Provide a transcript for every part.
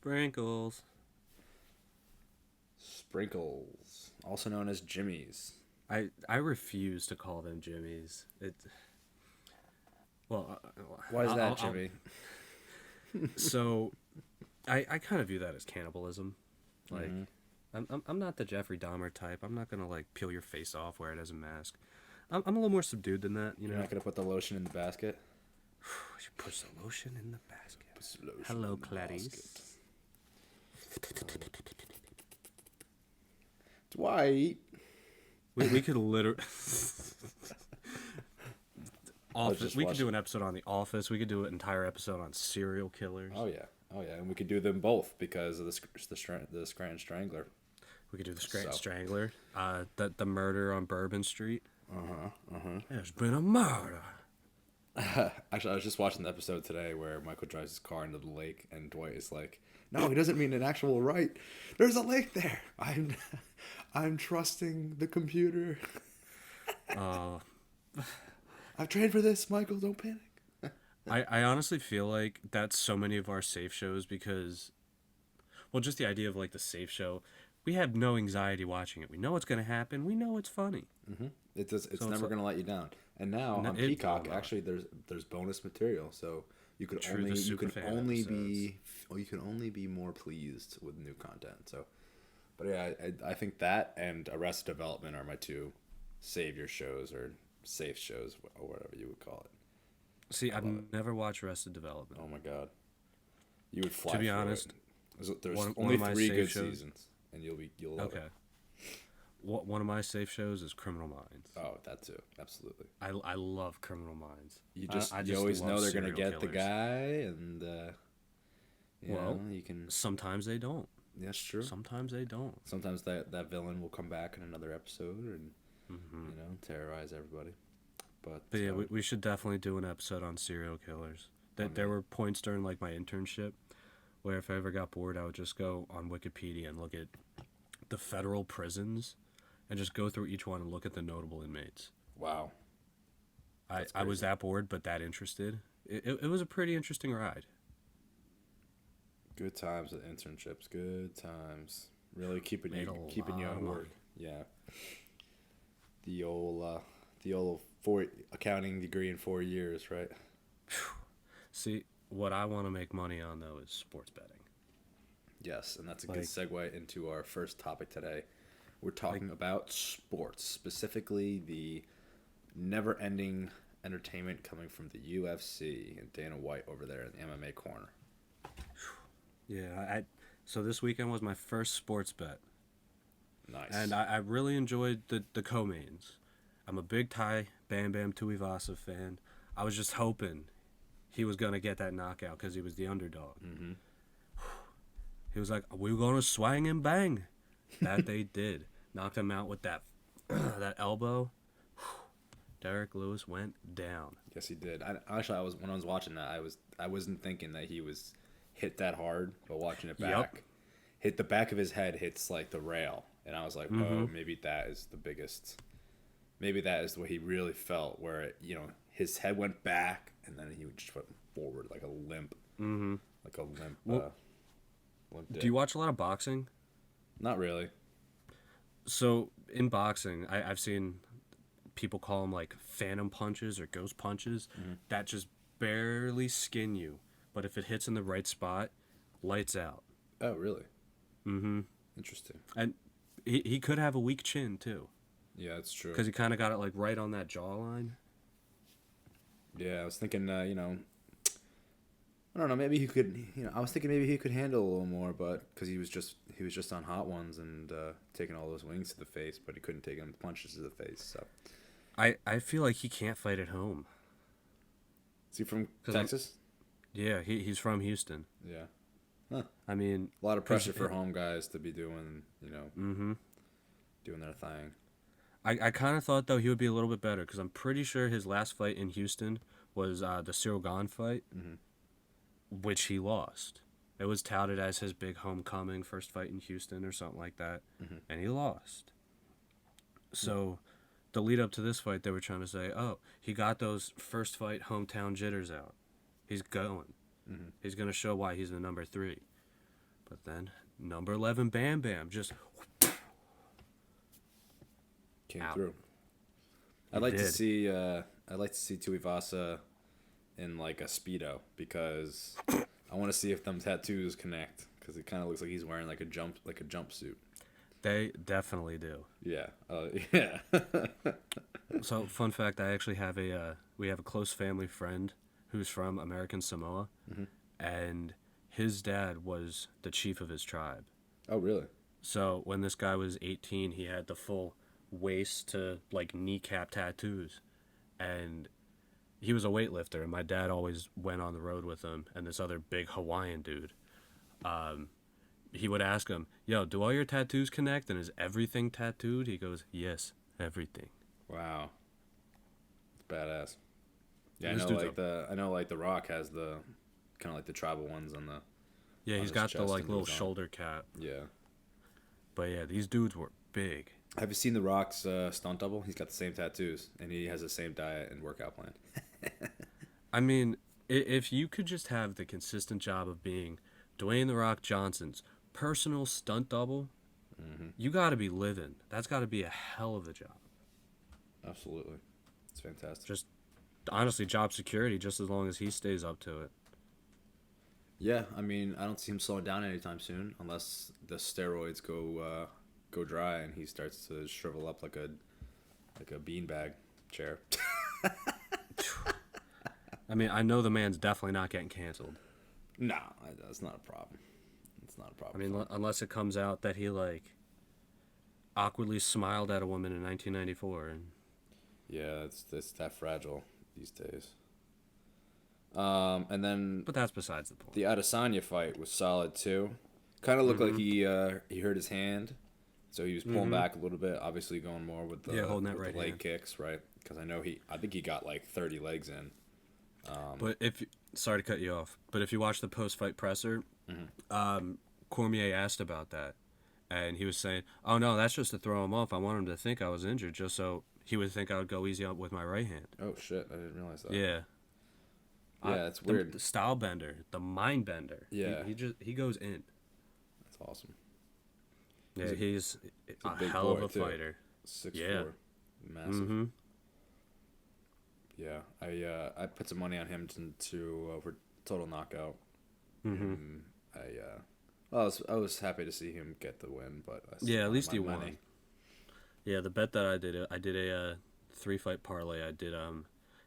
Sprinkles. Sprinkles, also known as Jimmy's. I refuse to call them Jimmy's. Well, Why is that, Jimmy? So, I kind of view that as cannibalism. Like, Mm-hmm. I'm not the Jeffrey Dahmer type. I'm not gonna like peel your face off, wear it as a mask. I'm a little more subdued than that, you know. You're not gonna put the lotion in the basket. You put some lotion in the basket. Lotion Hello, in the Clarice. basket. Dwight. We could literally. was Office. just We could do watching- an episode on The Office. We could do an entire episode on serial killers. Oh yeah, and we could do them both because of the Scranton Strangler. We could do the Scranton So. Strangler. The murder on Bourbon Street. Uh-huh. There's been a murder. Actually, I was just watching the episode today where Michael drives his car into the lake, and Dwight is like, "No, he doesn't mean an actual right. There's a lake there. I'm trusting the computer. I've trained for this, Michael. Don't panic." I honestly feel like that's so many of our safe shows because, well, just the idea of like the safe show, we have no anxiety watching it. We know what's going to happen. We know it's funny. Mm-hmm. It's So never like- going to let you down. And now No, on it will Peacock, not. actually, there's bonus material, so you could True, the superfan you can only be more pleased with new content. So, but yeah, I think that and Arrested Development are my two savior shows or safe shows or whatever you would call it. See, I've love it. never watched Arrested Development. Oh my god, you would fly. To be through honest, it. There's one only of my 3 safe good shows- seasons, and you'll love Okay. it. One of my safe shows is Criminal Minds. Oh, that too, absolutely. I love Criminal Minds. You I you always love know they're gonna serial get the killers. guy, and you Well, know, you can. Sometimes they don't. That's true. Sometimes they don't. Sometimes that villain will come back in another episode and terrorize everybody. But But yeah, we should definitely do an episode on serial killers. There were points during like my internship where if I ever got bored, I would just go on Wikipedia and look at the federal prisons and just go through each one and look at the notable inmates. wow, I was that bored but that interested. It was a pretty interesting ride. good times at internships. Good times. Really keeping Made you a lot on of work. Yeah. The old accounting degree in 4 years, right? See, what I want to make money on though is sports betting. Yes, and that's a Like- good segue into our first topic today. We're talking about sports, specifically the never-ending entertainment coming from the UFC and Dana White over there in the MMA corner. Yeah, so this weekend was my first sports bet. Nice. And I really enjoyed the co-mains. I'm a big Thai Bam Bam Tuivasa fan. I was just hoping he was going to get that knockout because he was the underdog. Mm-hmm. He was like, we're going to swang and bang. That they did. Knocked him out with that that elbow. Derek Lewis went down. Yes, he did. When I was watching that, I wasn't thinking that he was hit that hard, but watching it back, hit the back of his head hits like the rail, and I was like, oh, maybe that is the biggest. Maybe that is what he really felt, where his head went back, and then he just went forward like a limp, like a limp. Well, limp Do dip. you watch a lot of boxing? Not really. So in boxing, I've seen people call them like phantom punches or ghost punches that just barely skin you, but if it hits in the right spot, lights out. Oh, really? Mm-hmm. Interesting. And he could have a weak chin too, Yeah, that's true. because he kind of got it like right on that jawline. Yeah, I was thinking, I don't know. Maybe he could. I was thinking maybe he could handle a little more, but because he was just on hot ones and taking all those wings to the face, but he couldn't take them punches to the face. So, I feel like he can't fight at home. is he from 'Cause I'm- Texas? Yeah, he's from Houston. Yeah, I mean, a lot of pressure 'Cause for it- home guys to be doing, doing their thing. I kind of thought though he would be a little bit better because I'm pretty sure his last fight in Houston was the Cyril Gane fight, which he lost. It was touted as his big homecoming first fight in Houston or something like that, and he lost. So, the lead up to this fight, they were trying to say, oh, he got those first fight hometown jitters out. He's going. He's going to show why he's the number 3. But then number 11 Bam Bam just came out. through. He I'd like to did. see Tuivasa in like a Speedo because I want to see if them tattoos connect because it kind of looks like he's wearing like a jumpsuit. They definitely do. Yeah. Yeah. So, fun fact: I actually have we have a close family friend who's from American Samoa, and his dad was the chief of his tribe. Oh, really? So when this guy was 18, he had the full waist to like kneecap tattoos, and he was a weightlifter. And my dad always went on the road with him, and this other big Hawaiian dude. He would ask him, "Yo, do all your tattoos connect? And is everything tattooed?" He goes, "Yes, everything." Wow. It's badass. Yeah, This dude's I know like the Rock has the kind of like the tribal ones on the Yeah, on he's his got the chest like and little his arm. shoulder cap. Yeah. But yeah, these dudes were big. Have you seen the Rock's stunt double? He's got the same tattoos and he has the same diet and workout plan. I mean, if you could just have the consistent job of being Dwayne The Rock Johnson's personal stunt double, you got to be living. That's got to be a hell of a job. Absolutely. It's fantastic. Just honestly, job security, just as long as he stays up to it. Yeah, I mean, I don't see him slowing down anytime soon unless the steroids go dry and he starts to shrivel up like a beanbag chair. I mean, I know the man's definitely not getting canceled. No, that's not a problem. It's not a I problem. mean, unless it comes out that he like awkwardly smiled at a woman in 1994, and Yeah, it's that fragile these days. And then but that's besides the point. the Adesanya fight was solid too. Kind of looked like he hurt his hand, so he was pulling back a little bit. Obviously, going more with the holding that with right the leg hand. kicks, right? Because I think he got like 30 legs in. But sorry to cut you off, but if you watch the post-fight presser, Cormier asked about that, and he was saying, "Oh no, that's just to throw him off. I want him to think I was injured, just so he would think I would go easy up with my right hand." Oh shit! I didn't realize that. Yeah, Yeah, it's weird. The style bender, the mind bender. Yeah. he goes in. That's awesome. Yeah, he's a big hell of boy, a too. fighter. 6'4", Yeah. massive. Yeah, I put some money on him to for total knockout. I was happy to see him get the win, but I still Yeah, at wanted least my he money. won. Yeah, the bet that I did a 3-fight parlay. I did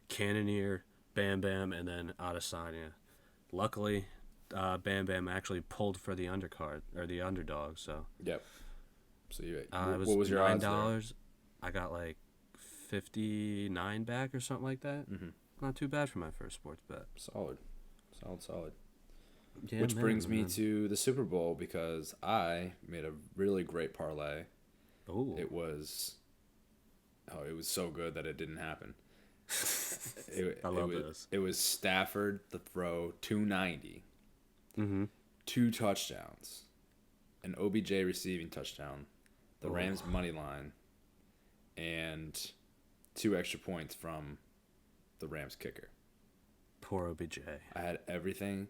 Cannonier, Bam Bam, and then Adesanya. Luckily, Bam Bam actually pulled for the undercard or the underdog. So Yep. So it was what was your odds there? $9. I got like 59 back or something like that. Not too bad for my first sports bet. Solid. Yeah, Which man, brings me man. to the Super Bowl because I made a really great parlay. Ooh. It was so good that it didn't happen. I love this. It was Stafford to throw 290, 2 touchdowns, an OBJ receiving touchdown, the Rams money line, and 2 extra points from the Rams kicker. Poor OBJ. I had everything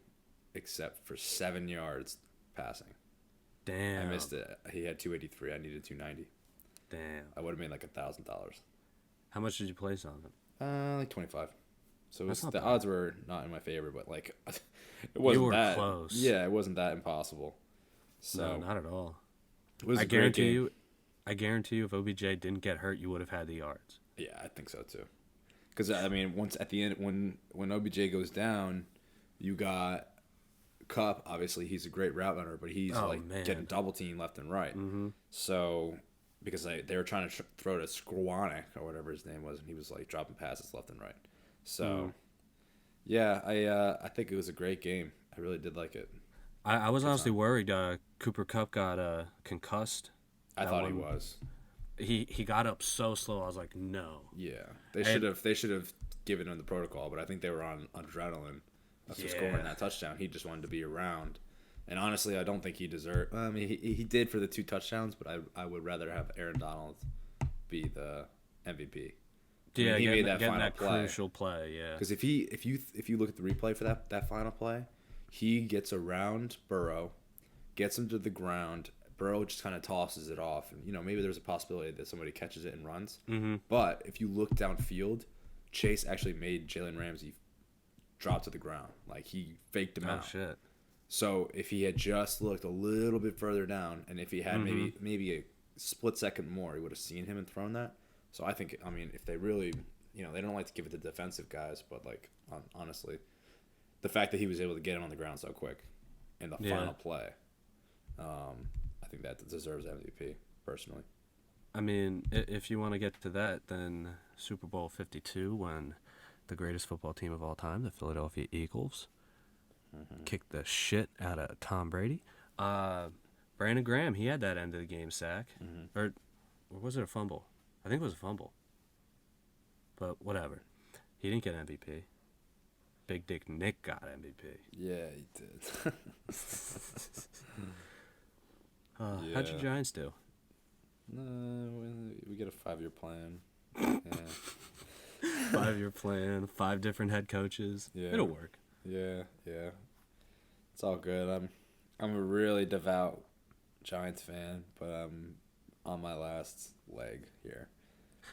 except for 7 yards passing. Damn. I missed it. He had 283. I needed 290. Damn. I would have made like $1,000. How much did you place on it? Like 25. So That's not the bad. odds were not in my favor, but like it wasn't were that close. Yeah, it wasn't that impossible. No, So not at all. it was I a great game. guarantee you, if OBJ didn't get hurt, you would have had the yards. Yeah, I think so too. Because I mean, once at the end, when OBJ goes down, you got Cup. Obviously, he's a great route runner, but he's getting double teamed left and right. So because they were trying to throw to Skwarnik or whatever his name was, and he was like dropping passes left and right. So yeah, I think it was a great game. I really did like it. I was honestly worried Cooper Kupp got concussed. I thought he was. He got up so slow. I was like, no. Yeah, they should have given him the protocol, but I think they were on adrenaline after scoring that touchdown. He just wanted to be around, and honestly, I don't think he deserved. I mean, he did for the 2 touchdowns, but I would rather have Aaron Donald be the MVP. Yeah, he made that getting final that play. crucial play. Yeah, Because if you look at the replay for that final play, he gets around Burrow, gets him to the ground. Burrow just kind of tosses it off, and maybe there's a possibility that somebody catches it and runs. Mm-hmm. But if you look downfield, Chase actually made Jalen Ramsey drop to the ground. Like, he faked him out. Oh shit. So if he had just looked a little bit further down, and if he had maybe a split second more, he would have seen him and thrown that. So I think, if they really, they don't like to give it to defensive guys, but like honestly, the fact that he was able to get him on the ground so quick in the final play, I think that deserves MVP personally. I mean, if you want to get to that, then Super Bowl 52, when the greatest football team of all time, the Philadelphia Eagles, kicked the shit out of Tom Brady. Brandon Graham, he had that end of the game sack. Or was it a fumble? I think it was a fumble. But whatever. He didn't get MVP. Big Dick Nick got MVP. Yeah, he did. How'd your Giants do? We get a 5-year plan. Yeah. 5-year plan, 5 different head coaches. Yeah. It'll work. Yeah. It's all good. I'm a really devout Giants fan, but I'm on my last leg here.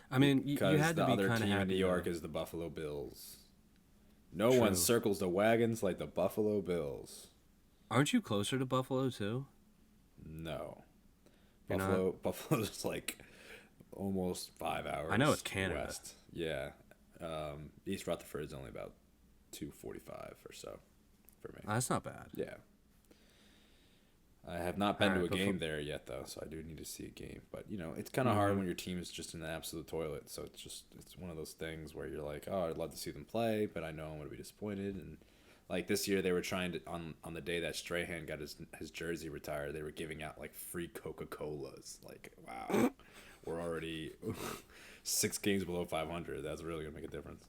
I mean, you had to be kind of happy. The other team in New York is the Buffalo Bills. No True. one circles the wagons like the Buffalo Bills. Aren't you closer to Buffalo too? No. You're Buffalo's like almost 5 hours. I know it's Canada. West. Yeah. East Rutherford is only about 2:45 or so for me. That's not bad. Yeah. I have not been to a game there yet, though, so I do need to see a game. But, it's kind of hard when your team is just in the absolute toilet. So it's one of those things where you're like, oh, I'd love to see them play, but I know I'm going to be disappointed. And, like, this year they were trying to, on the day that Strahan got his jersey retired, they were giving out, like, free Coca-Colas. Like, wow, we're already 6 games below 500. That's really going to make a difference.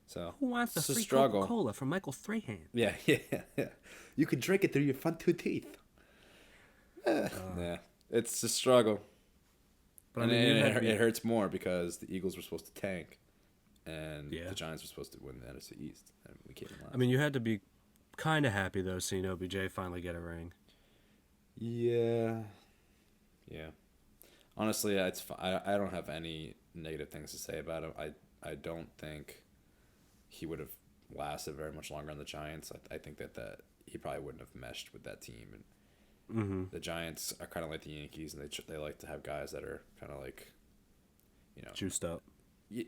So who wants the free struggle. Coca-Cola from Michael Strahan? Yeah. You can drink it through your front 2 teeth. Yeah, it's a struggle. But and it hurts more because the Eagles were supposed to tank, and the Giants were supposed to win the NFC East, and we came in last. I mean, you had to be kind of happy, though, seeing OBJ finally get a ring. Yeah. Honestly, I don't have any negative things to say about him. I don't think he would have lasted very much longer on the Giants. I think that he probably wouldn't have meshed with that team. And the Giants are kind of like the Yankees, and they like to have guys that are kind of like, juiced up.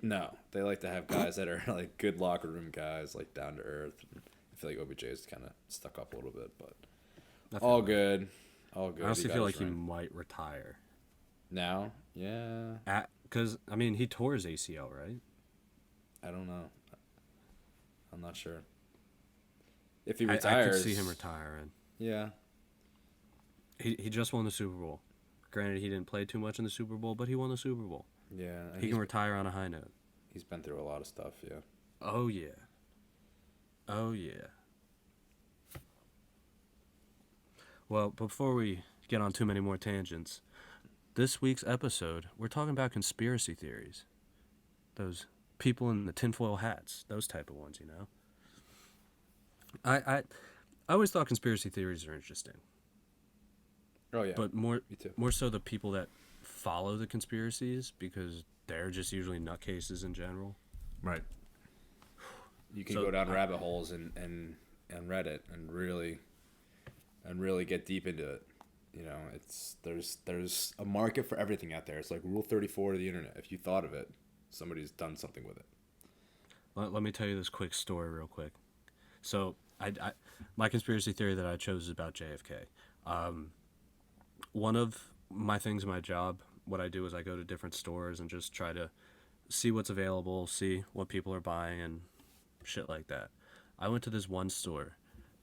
No, they like to have guys that are like good locker room guys, like down to earth. And I feel like OBJ is kind of stuck up a little bit, but all good. I honestly feel like he might retire. Now? Yeah. Because, he tore his ACL, right? I don't know. I'm not sure. If he retires... I could see him retiring. Yeah. He just won the Super Bowl. Granted, he didn't play too much in the Super Bowl, but he won the Super Bowl. Yeah. He can retire on a high note. He's been through a lot of stuff, yeah. Oh, yeah. Well, before we get on too many more tangents, this week's episode, we're talking about conspiracy theories. Those people in the tinfoil hats, those type of ones, I always thought conspiracy theories are interesting. Oh, yeah. But Me too. more so the people that follow the conspiracies, because they're just usually nutcases in general. Right. You can go down rabbit holes and Reddit and really get deep into it. There's a market for everything out there. It's like Rule 34 of the internet. If you thought of it, somebody's done something with it. Let me tell you this quick story real quick. So my conspiracy theory that I chose is about JFK. One of my things in my job, what I do is I go to different stores and just try to see what's available, see what people are buying, and shit like that. I went to this one store,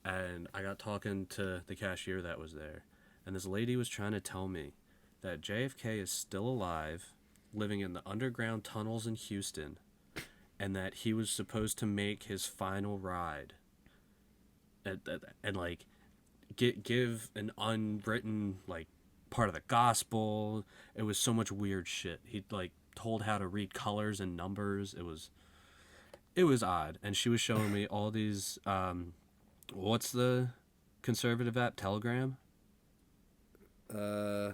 and I got talking to the cashier that was there, and this lady was trying to tell me that JFK is still alive, living in the underground tunnels in Houston, and that he was supposed to make his final ride and like give an unwritten like part of the gospel. It was so much weird shit. He like told how to read colors and numbers. It was odd. And she was showing me all these what's the conservative app? Telegram? Uh,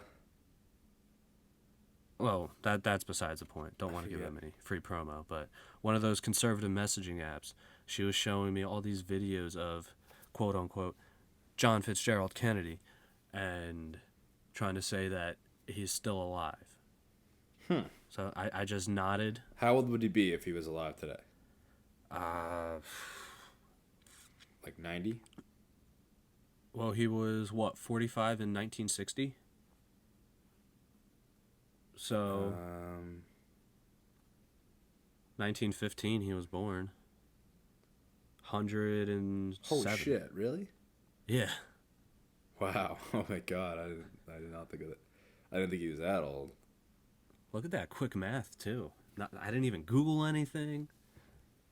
Well, that's besides the point. Don't want to give yeah. them any free promo, but one of those conservative messaging apps, she was showing me all these videos of quote unquote John Fitzgerald Kennedy and trying to say that he's still alive. So I just nodded. How old would he be if he was alive today? Uh, Like 90? well, he was what, 45 in 1960? So 1915 he was born. 107. Holy shit! Really? Yeah. Wow! Oh my god! I did not think of it. I didn't think he was that old. Look at that quick math too. I didn't even Google anything.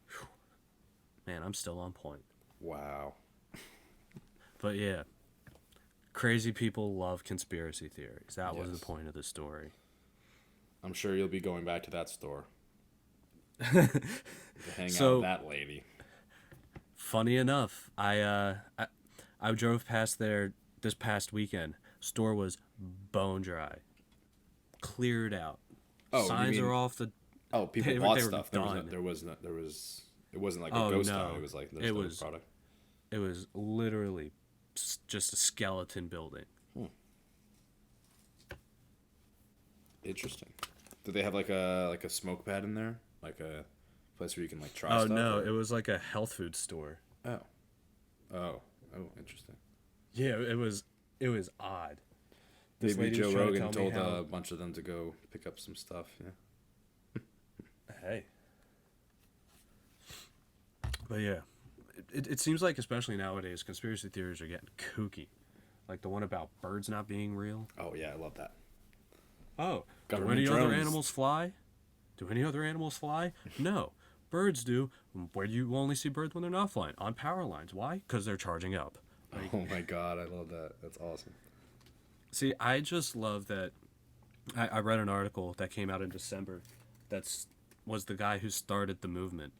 Whew. Man, I'm still on point. Wow. But yeah, crazy people love conspiracy theories. That was Yes. the point of the story. I'm sure you'll be going back to that store to hang out with that lady. Funny enough, I drove past there this past weekend. Store was bone dry, cleared out. Oh, Signs you mean, are off the. oh, people they bought were stuff. done. It wasn't like a Oh ghost no! town. It was like there's It no was. product. It was literally just a skeleton building. Interesting. Did they have like a smoke pad in there? Like a place where you can like try Oh stuff? no! Or? It was like a health food store. Oh. Oh. Oh, interesting. Yeah, it was odd. This Maybe lady Joe was trying to Rogan tell me told how- a bunch of them to go pick up some stuff. Yeah. Hey. But yeah, it seems like especially nowadays conspiracy theories are getting kooky, like the one about birds not being real. Oh yeah, I love that. Oh, Government do any other drones. animals fly? Do any other animals fly? No, birds do. Where do you only see birds when they're not flying? On power lines. Why? Because they're charging up. Oh my god, I love that. That's awesome. See, I just love that. I read an article that came out in December. Was the guy who started the movement.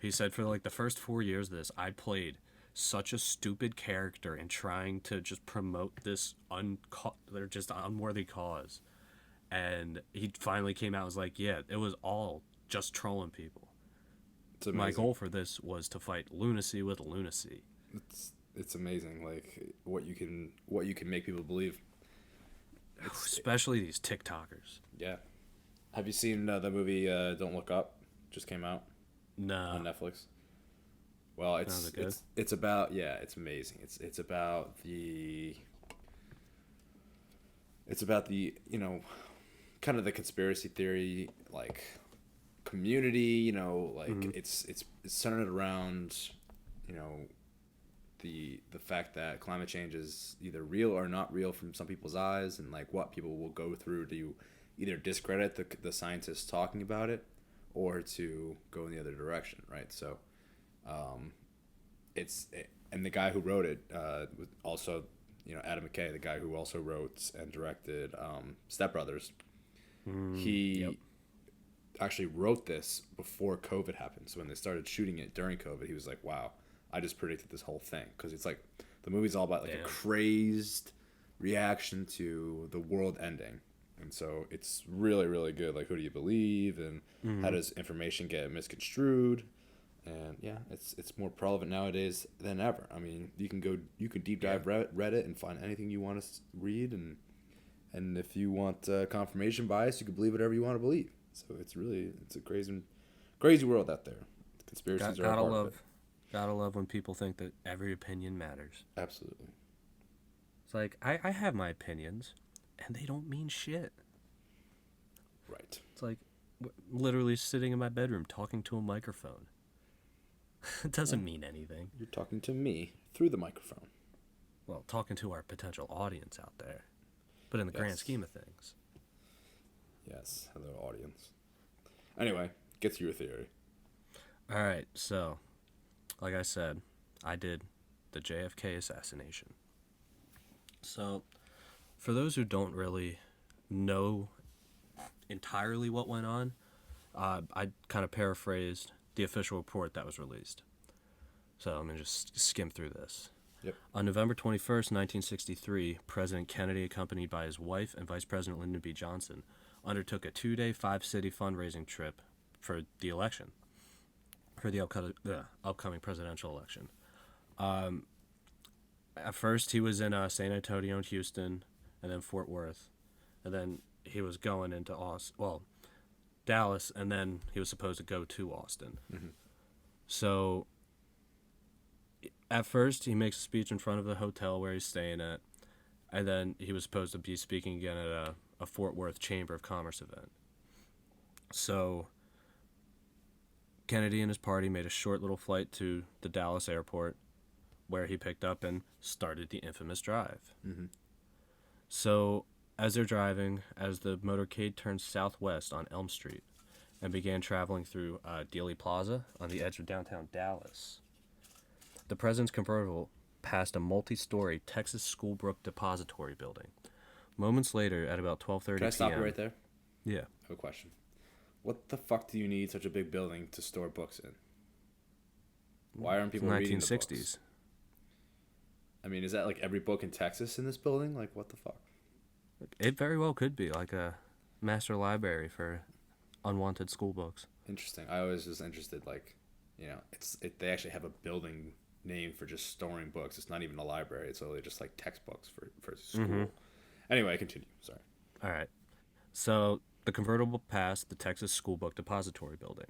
He said for like the first 4 years of this, I played such a stupid character in trying to just promote this they're just unworthy cause. And he finally came out and was like, yeah, it was all just trolling people. It's amazing. My goal for this was to fight lunacy with lunacy. It's amazing, like what you can make people believe. Especially these TikTokers. Yeah. Have you seen the movie Don't Look Up? Just came out No. on Netflix. Well, Sounds good. it's about it's amazing. It's about the kind of the conspiracy theory like community. It's centered around the fact that climate change is either real or not real from some people's eyes, and like what people will go through to either discredit the scientists talking about it or to go in the other direction, right? So and the guy who wrote it was also Adam McKay, the guy who also wrote and directed Step Brothers. He actually wrote this before COVID happened. So when they started shooting it during COVID, he was like, wow, I just predicted this whole thing. Because it's like the movie's all about like a crazed reaction to the world ending. And so it's really, really good. Like, who do you believe? And how does information get misconstrued? And yeah, it's more prevalent nowadays than ever. I mean, you can deep dive Reddit and find anything you want to read. And if you want confirmation bias, you can believe whatever you want to believe. So it's a crazy world out there. Conspiracies are a part of it. Gotta love when people think that every opinion matters. Absolutely. It's like, I have my opinions, and they don't mean shit. Right. It's like literally sitting in my bedroom talking to a microphone. It doesn't mean anything. You're talking to me through the microphone. Well, talking to our potential audience out there. But in the grand scheme of things. Yes, hello audience. Anyway, get to your theory. All right, so, like I said, I did the JFK assassination. So, for those who don't really know entirely what went on, I kind of paraphrased the official report that was released. So I'm going to just skim through this. Yep. On November 21st, 1963, President Kennedy, accompanied by his wife and Vice President Lyndon B. Johnson, undertook a 2-day, 5-city fundraising trip for the election, for the upcoming presidential election. At first, he was in San Antonio and Houston, and then Fort Worth, and then he was going into Dallas, and then he was supposed to go to Austin. Mm-hmm. So, at first, he makes a speech in front of the hotel where he's staying at, and then he was supposed to be speaking again at a Fort Worth Chamber of Commerce event. So, Kennedy and his party made a short little flight to the Dallas airport, where he picked up and started the infamous drive. Mm-hmm. So, as they're driving, as the motorcade turned southwest on Elm Street and began traveling through Dealey Plaza on the edge of downtown Dallas, the president's convertible passed a multi-story Texas Schoolbrook Depository building. Moments later, at about 12:30 p.m. Can I stop you right there? Yeah. I have a question. What the fuck do you need such a big building to store books in? Why aren't people reading the 1960s. books? I mean, is that like every book in Texas in this building? Like, what the fuck? It very well could be like a master library for unwanted school books. Interesting. I was just interested, like, they actually have a building name for just storing books. It's not even a library. It's literally just like textbooks for school. Mm-hmm. Anyway, continue. Sorry. All right. So the convertible passed the Texas Schoolbook Depository building.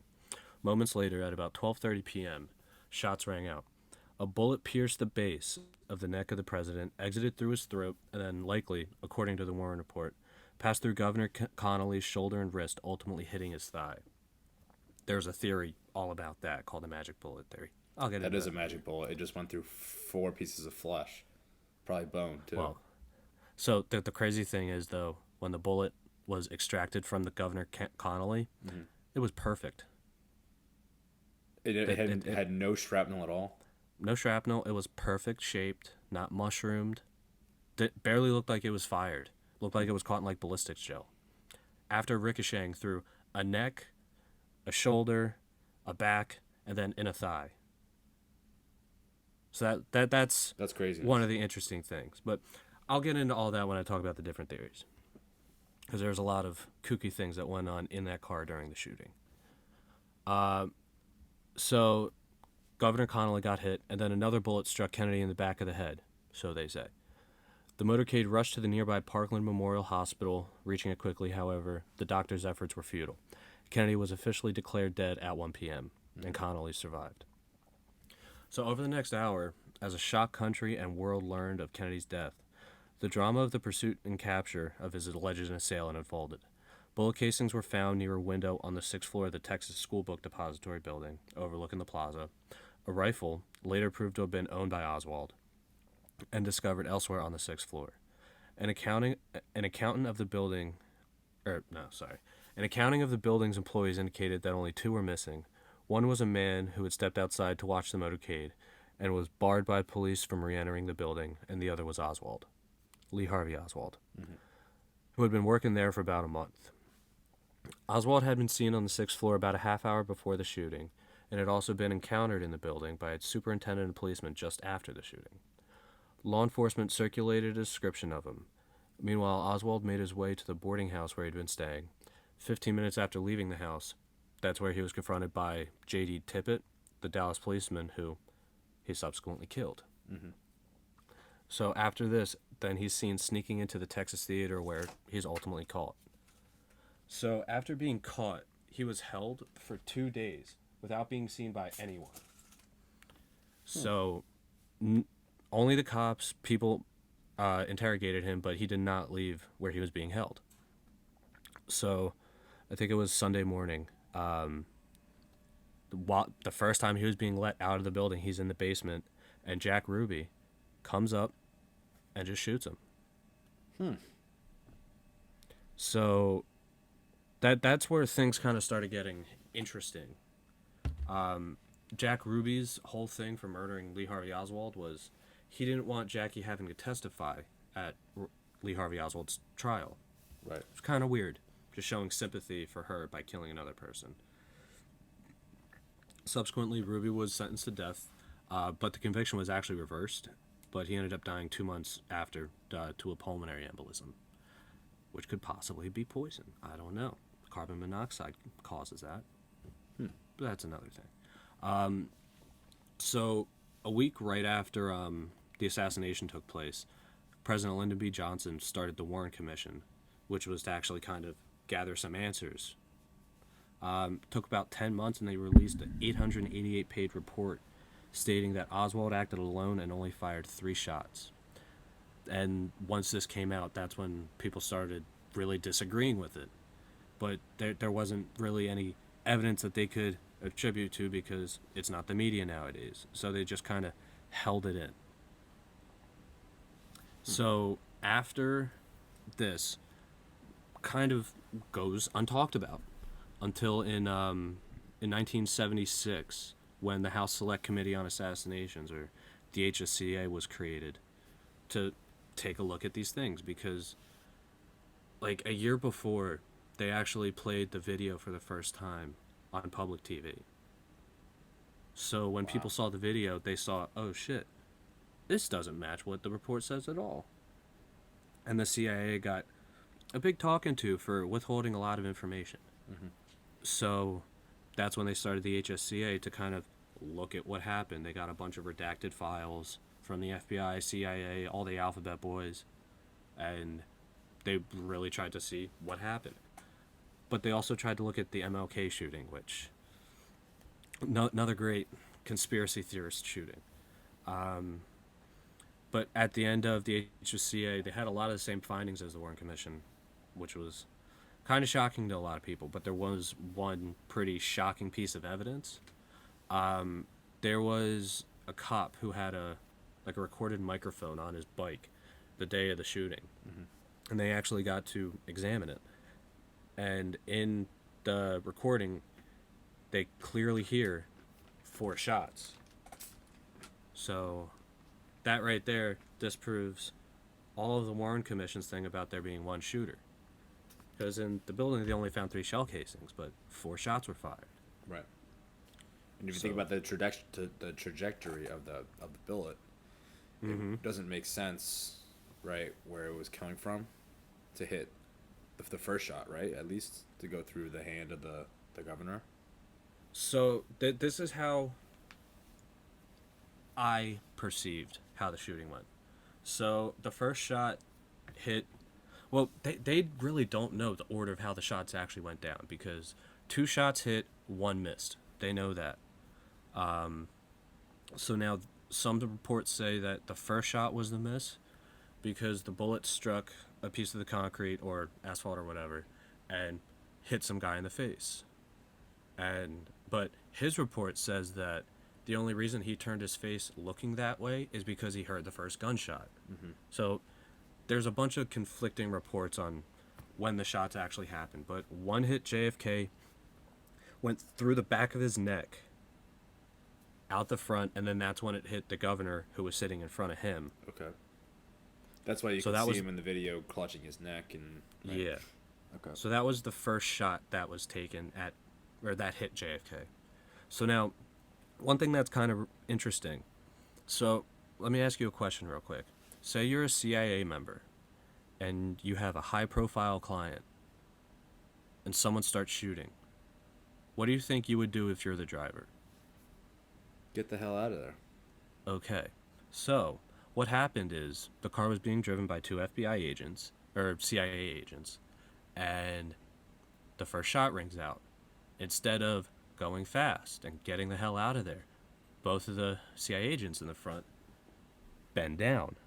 Moments later, at about 12:30 p.m., shots rang out. A bullet pierced the base of the neck of the president, exited through his throat, and then likely, according to the Warren report, passed through Governor Connolly's shoulder and wrist, ultimately hitting his thigh. There's a theory all about that called the magic bullet theory. I'll get into that. That is a magic bullet. It just went through 4 pieces of flesh. Probably bone, too. Well, so the crazy thing is, though, when the bullet was extracted from the Governor Connolly, mm-hmm. it was perfect. It had no shrapnel at all? No shrapnel. It was perfect shaped, not mushroomed. It barely looked like it was fired. Looked like it was caught in like ballistics gel. After ricocheting through a neck, a shoulder, a back, and then in a thigh. So that's crazy. One of the interesting things. But I'll get into all that when I talk about the different theories. Because there's a lot of kooky things that went on in that car during the shooting. So Governor Connolly got hit, and then another bullet struck Kennedy in the back of the head, so they say. The motorcade rushed to the nearby Parkland Memorial Hospital, reaching it quickly. However, the doctor's efforts were futile. Kennedy was officially declared dead at 1 p.m., and Connolly survived. So over the next hour, as a shocked country and world learned of Kennedy's death, the drama of the pursuit and capture of his alleged assailant unfolded. Bullet casings were found near a window on the 6th floor of the Texas Schoolbook Depository building, overlooking the plaza. A rifle later proved to have been owned by Oswald and discovered elsewhere on the 6th floor. An accounting of the building's employees indicated that only 2 were missing. One was a man who had stepped outside to watch the motorcade and was barred by police from re-entering the building, and the other was Oswald, Lee Harvey Oswald, who had been working there for about a month. Oswald had been seen on the 6th floor about a half hour before the shooting, and had also been encountered in the building by its superintendent and policeman just after the shooting. Law enforcement circulated a description of him. Meanwhile, Oswald made his way to the boarding house where he'd been staying. 15 minutes after leaving the house, that's where he was confronted by J.D. Tippit, the Dallas policeman who he subsequently killed. Mm-hmm. So after this, then he's seen sneaking into the Texas Theater where he's ultimately caught. So after being caught, he was held for 2 days without being seen by anyone. So only the cops, people interrogated him, but he did not leave where he was being held. So I think it was Sunday morning. The first time he was being let out of the building, he's in the basement, and Jack Ruby comes up and just shoots him. So that's where things kind of started getting interesting. Jack Ruby's whole thing for murdering Lee Harvey Oswald was he didn't want Jackie having to testify at Lee Harvey Oswald's trial. Right. It's kind of weird, just showing sympathy for her by killing another person. Subsequently, Ruby was sentenced to death, but the conviction was actually reversed. but he ended up dying 2 months after to a pulmonary embolism, which could possibly be poison. I don't know. Carbon monoxide causes that. But that's another thing. So a week right after the assassination took place, President Lyndon B. Johnson started the Warren Commission, which was to actually kind of gather some answers. Took about 10 months, and they released an 888-page report stating that Oswald acted alone and only fired 3 shots. And once this came out, that's when people started really disagreeing with it. But there wasn't really any evidence that they could attribute to because it's not the media nowadays. So they just kind of held it in. So after this kind of goes untalked about until in 1976 when the House Select Committee on Assassinations, or the HSCA, was created to take a look at these things, because like a year before they actually played the video for the first time on public TV. So when people saw the video, they saw, oh shit, this doesn't match what the report says at all. And the CIA got a big talking to for withholding a lot of information. So that's when they started the HSCA to kind of look at what happened. They got a bunch of redacted files from the FBI, CIA, all the alphabet boys, and they really tried to see what happened. But they also tried to look at the MLK shooting, which another great conspiracy theorist shooting. But at the end of the HSCA, they had a lot of the same findings as the Warren Commission, which was kind of shocking to a lot of people. But there was one pretty shocking piece of evidence. There was a cop who had a recorded microphone on his bike the day of the shooting, and they actually got to examine it. And in the recording, they clearly hear 4 shots. So that right there disproves all of the Warren Commission's thing about there being one shooter. Because in the building, they only found 3 shell casings, but 4 shots were fired. Right. And if you think about the trajectory of the bullet, it doesn't make sense, right, where it was coming from to hit the first shot, right? At least to go through the hand of the governor. So this is how I perceived how the shooting went. So the first shot hit. Well, they really don't know the order of how the shots actually went down, because 2 shots hit, 1 missed. They know that. So now some of the reports say that the first shot was the miss because the bullet struck a piece of the concrete or asphalt or whatever and hit some guy in the face. But his report says that the only reason he turned his face looking that way is because he heard the first gunshot. So there's a bunch of conflicting reports on when the shots actually happened, but one hit JFK, went through the back of his neck, out the front, and then that's when it hit the governor who was sitting in front of him. Okay. That's why you can see him in the video clutching his neck and... Right. Yeah. Okay. So that was the first shot that was taken that hit JFK. So now, one thing that's kind of interesting. So let me ask you a question real quick. Say you're a CIA member, and you have a high-profile client, and someone starts shooting. What do you think you would do if you're the driver? Get the hell out of there. Okay. So what happened is the car was being driven by 2 FBI agents, or CIA agents, and the first shot rings out. Instead of going fast and getting the hell out of there, both of the CIA agents in the front bend down.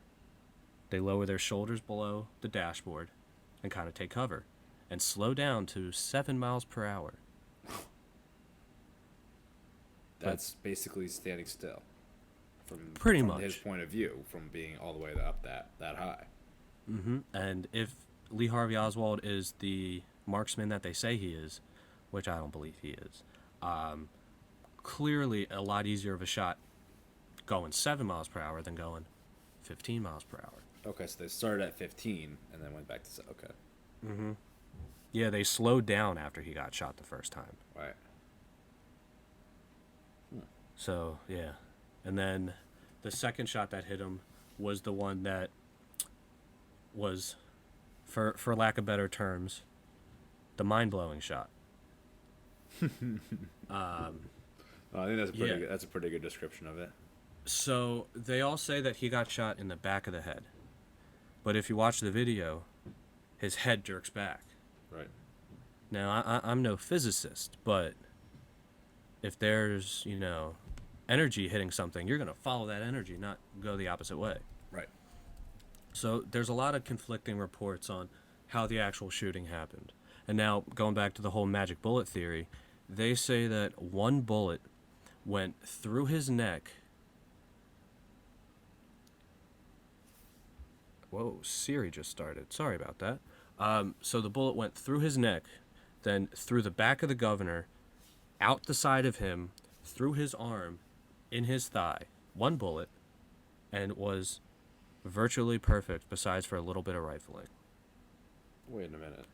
They lower their shoulders below the dashboard and kind of take cover and slow down to 7 miles per hour. That's basically standing still. From his point of view, from being all the way up that high. And if Lee Harvey Oswald is the marksman that they say he is, which I don't believe he is, clearly a lot easier of a shot going 7 miles per hour than going 15 miles per hour. Okay, so they started at 15 and then went back to... Okay. Yeah, they slowed down after he got shot the first time. Right. So, yeah. And then the second shot that hit him was the one that was, for lack of better terms, the mind-blowing shot. I think that's Yeah. that's a pretty good description of it. So they all say that he got shot in the back of the head. But if you watch the video, his head jerks back. Right. Now, I'm no physicist, but if there's, energy hitting something, you're going to follow that energy, not go the opposite way. Right. So there's a lot of conflicting reports on how the actual shooting happened. And now, going back to the whole magic bullet theory, they say that one bullet went through his neck. Whoa, Siri just started. Sorry about that. So the bullet went through his neck, then through the back of the governor, out the side of him, through his arm, in his thigh. One bullet, and was virtually perfect, besides for a little bit of rifling. Wait a minute.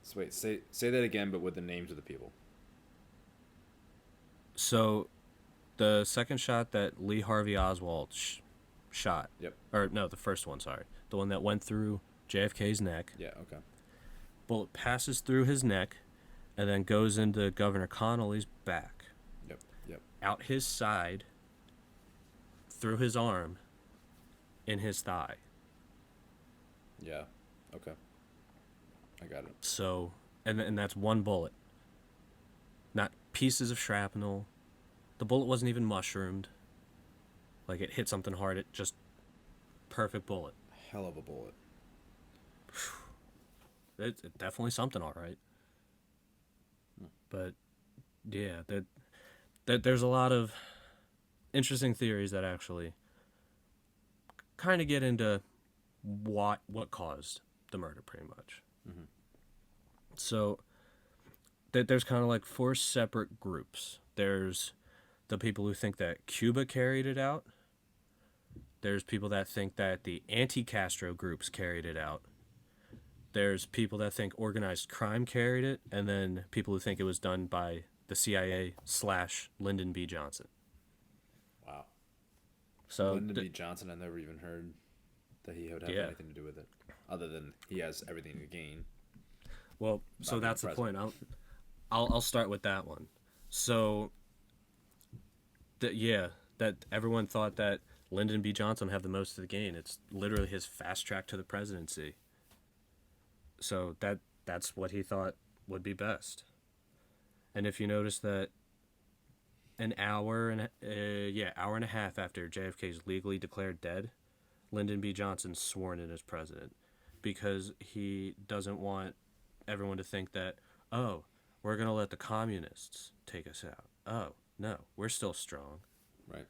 So wait, say that again, but with the names of the people. So, the second shot that Lee Harvey Oswald shot. Yep. Or, no, the first one, sorry. The one that went through JFK's neck. Yeah, okay. Bullet passes through his neck and then goes into Governor Connolly's back. Yep. Out his side, through his arm, in his thigh. Yeah, okay. I got it. So, and that's one bullet. Not pieces of shrapnel. The bullet wasn't even mushroomed. Like, it hit something hard. It just... perfect bullet. Hell of a bullet. It's definitely something, all right. But, yeah, there's a lot of interesting theories that actually kind of get into what caused the murder, pretty much. Mm-hmm. So, there's kind of like four separate groups. There's the people who think that Cuba carried it out. There's people that think that the anti-Castro groups carried it out. There's people that think organized crime carried it, and then people who think it was done by the CIA / Lyndon B. Johnson. Wow. So Lyndon B. Johnson, I never even heard that he would have anything to do with it, other than he has everything to gain. Well, so that's the point. I'll start with that one. So, that everyone thought that Lyndon B. Johnson would have the most to gain. It's literally his fast track to the presidency. So that's what he thought would be best. And if you notice that an hour and a half after JFK is legally declared dead, Lyndon B. Johnson's sworn in as president, because he doesn't want everyone to think that, oh, we're going to let the communists take us out. Oh, no, we're still strong. Right.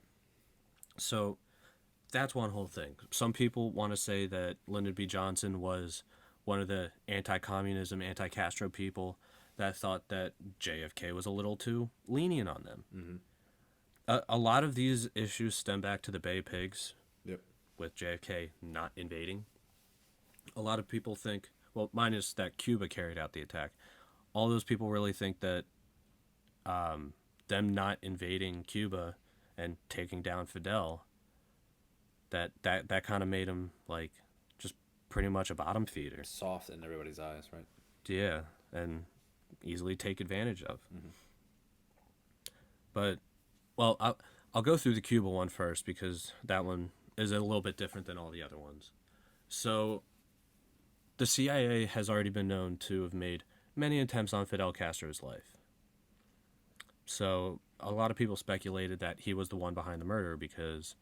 So that's one whole thing. Some people want to say that Lyndon B. Johnson was one of the anti-communism, anti-Castro people that thought that JFK was a little too lenient on them. Mm-hmm. A lot of these issues stem back to the Bay Pigs. Yep. With JFK not invading. A lot of people think, well, minus that Cuba carried out the attack, all those people really think that them not invading Cuba and taking down Fidel, that kind of made him, like, just pretty much a bottom feeder. Soft in everybody's eyes, right? Yeah, and easily take advantage of. Mm-hmm. But, well, I'll go through the Cuba one first, because that one is a little bit different than all the other ones. So, the CIA has already been known to have made many attempts on Fidel Castro's life. So, a lot of people speculated that he was the one behind the murder because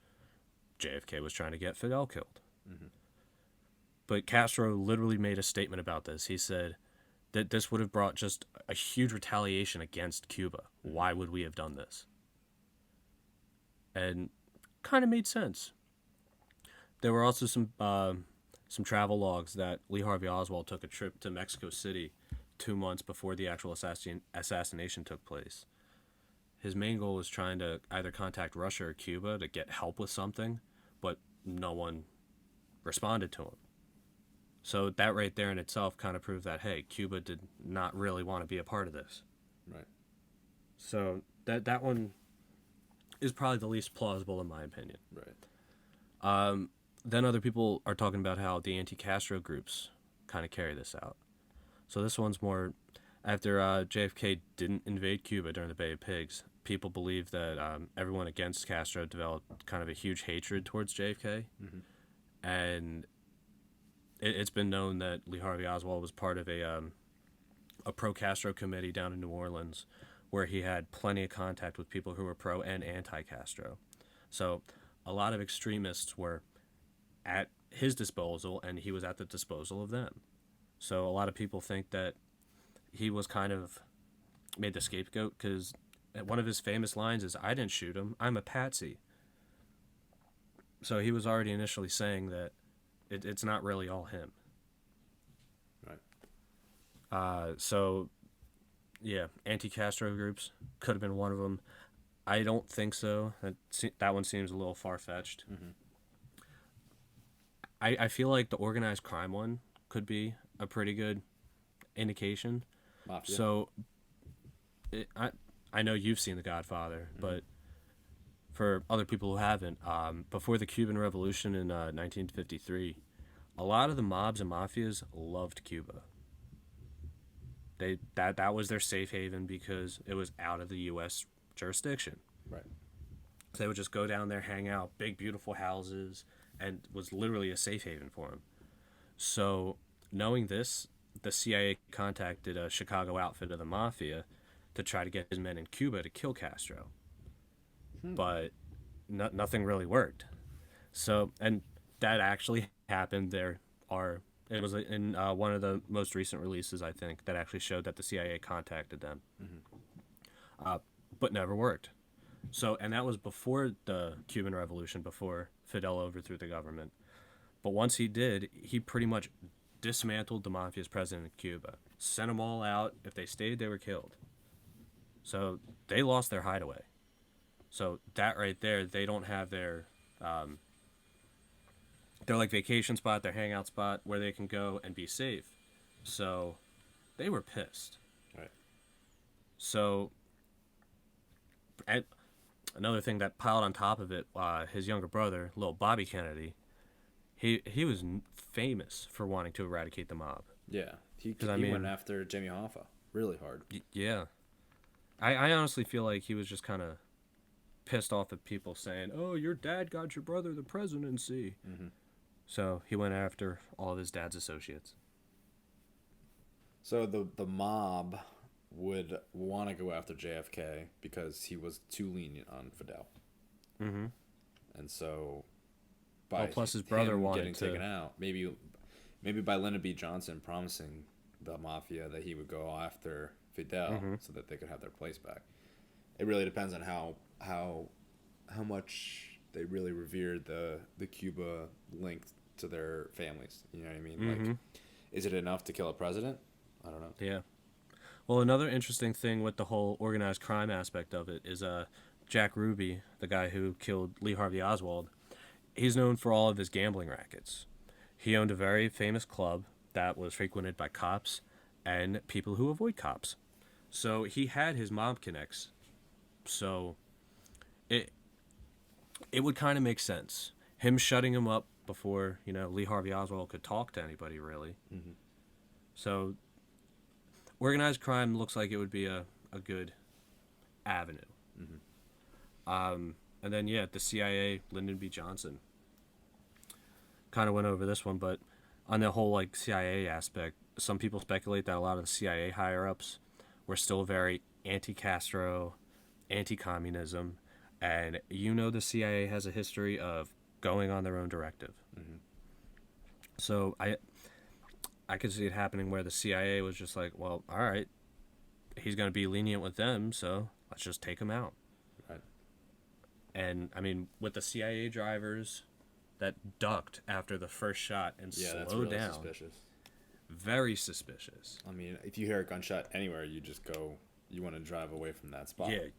JFK was trying to get Fidel killed. Mm-hmm. But Castro literally made a statement about this. He said that this would have brought just a huge retaliation against Cuba. Why would we have done this? And kind of made sense. There were also some travel logs that Lee Harvey Oswald took a trip to Mexico City 2 months before the actual assassination took place. His main goal was trying to either contact Russia or Cuba to get help with something, but no one responded to him. So that right there in itself kind of proved that, hey, Cuba did not really want to be a part of this. Right. So that one is probably the least plausible in my opinion. Right. Then other people are talking about how the anti-Castro groups kind of carry this out. So this one's more after JFK didn't invade Cuba during the Bay of Pigs. People believe that everyone against Castro developed kind of a huge hatred towards JFK, and it's been known that Lee Harvey Oswald was part of a pro-Castro committee down in New Orleans, where he had plenty of contact with people who were pro and anti-Castro. So a lot of extremists were at his disposal, and he was at the disposal of them. So a lot of people think that he was kind of made the scapegoat because one of his famous lines is, "I didn't shoot him. I'm a patsy." So he was already initially saying that it's not really all him. Right. So, yeah, anti-Castro groups could have been one of them. I don't think so. That one seems a little far-fetched. I feel like the organized crime one could be a pretty good indication. Mafia. So, I know you've seen The Godfather, but for other people who haven't, before the Cuban Revolution in 1953, a lot of the mobs and mafias loved Cuba. That was their safe haven because it was out of the U.S. jurisdiction. Right. So they would just go down there, hang out, big beautiful houses, and was literally a safe haven for them. So knowing this, the CIA contacted a Chicago outfit of the mafia to try to get his men in Cuba to kill Castro. But nothing really worked. So, and that actually happened. It was in one of the most recent releases, I think, that actually showed that the CIA contacted them, but never worked. So, and that was before the Cuban Revolution, before Fidel overthrew the government. But once he did, he pretty much dismantled the mafia's president in Cuba, sent them all out. If they stayed, they were killed. So they lost their hideaway. So that right there, they don't have their like vacation spot, their hangout spot where they can go and be safe. So they were pissed. Right. So another thing that piled on top of it, his younger brother, little Bobby Kennedy, he was famous for wanting to eradicate the mob. Yeah. He went after Jimmy Hoffa really hard. Yeah. I honestly feel like he was just kind of pissed off at people saying, "Oh, your dad got your brother the presidency." So he went after all of his dad's associates. So the mob would want to go after JFK because he was too lenient on Fidel. And so, plus his brother wanted to taken out. Maybe by Lyndon B. Johnson promising the mafia that he would go after Fidel so that they could have their place back. It really depends on how much they really revered the Cuba link to their families. You know what I mean? Like, is it enough to kill a president? I don't know. Yeah. Well, another interesting thing with the whole organized crime aspect of it is Jack Ruby, the guy who killed Lee Harvey Oswald. He's known for all of his gambling rackets. He owned a very famous club that was frequented by cops and people who avoid cops. So he had his mob connects. So it would kind of make sense. Him shutting him up before, Lee Harvey Oswald could talk to anybody, really. So organized crime looks like it would be a good avenue. And then, the CIA, Lyndon B. Johnson, kind of went over this one, but on the whole, CIA aspect, some people speculate that a lot of the CIA higher-ups were still very anti-Castro, anti-communism, and the CIA has a history of going on their own directive. So I could see it happening where the CIA was just like, well, all right, he's going to be lenient with them, so let's just take him out. Right. And, with the CIA drivers that ducked after the first shot and slowed that's really down. Suspicious. Very suspicious. If you hear a gunshot anywhere, you just go, you want to drive away from that spot. Yeah,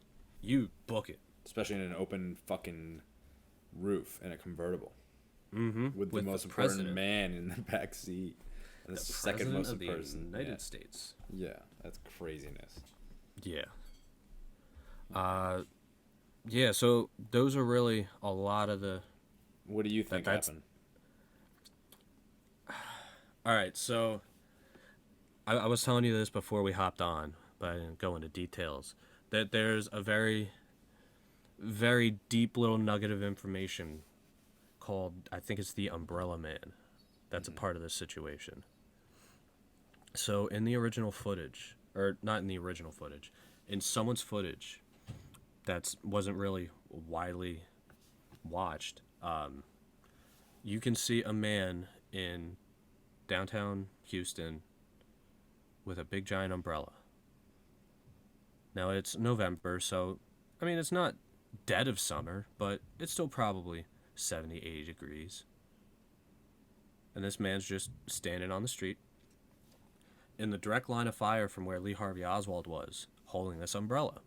you book it. Especially in an open fucking roof in a convertible. With the most important president. Man in the back seat. And that's the second most of the person. United States. Yeah, that's craziness. Yeah. Yeah, so those are really a lot of the What do you think that's happened? all right. So I was telling you this before we hopped on, but I didn't go into details. That there's a very, very deep little nugget of information called, I think it's the Umbrella Man, that's a Hmm. part of this situation. So in the original footage, or not in the original footage, in someone's footage that wasn't really widely watched, you can see a man in downtown Houston with a big giant umbrella. Now it's November, so I mean it's not dead of summer, but it's still probably 70, 80 degrees. And this man's just standing on the street in the direct line of fire from where Lee Harvey Oswald was, holding this umbrella.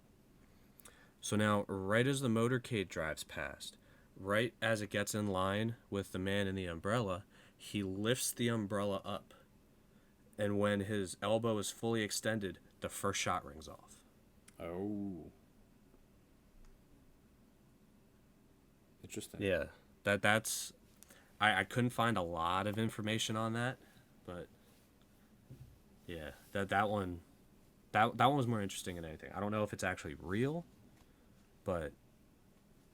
So now, right as the motorcade drives past, right as it gets in line with the man in the umbrella, he lifts the umbrella up. And when his elbow is fully extended, the first shot rings off. Oh, interesting. Yeah, that's I couldn't find a lot of information on that, but yeah, that one was more interesting than anything. I don't know if it's actually real, but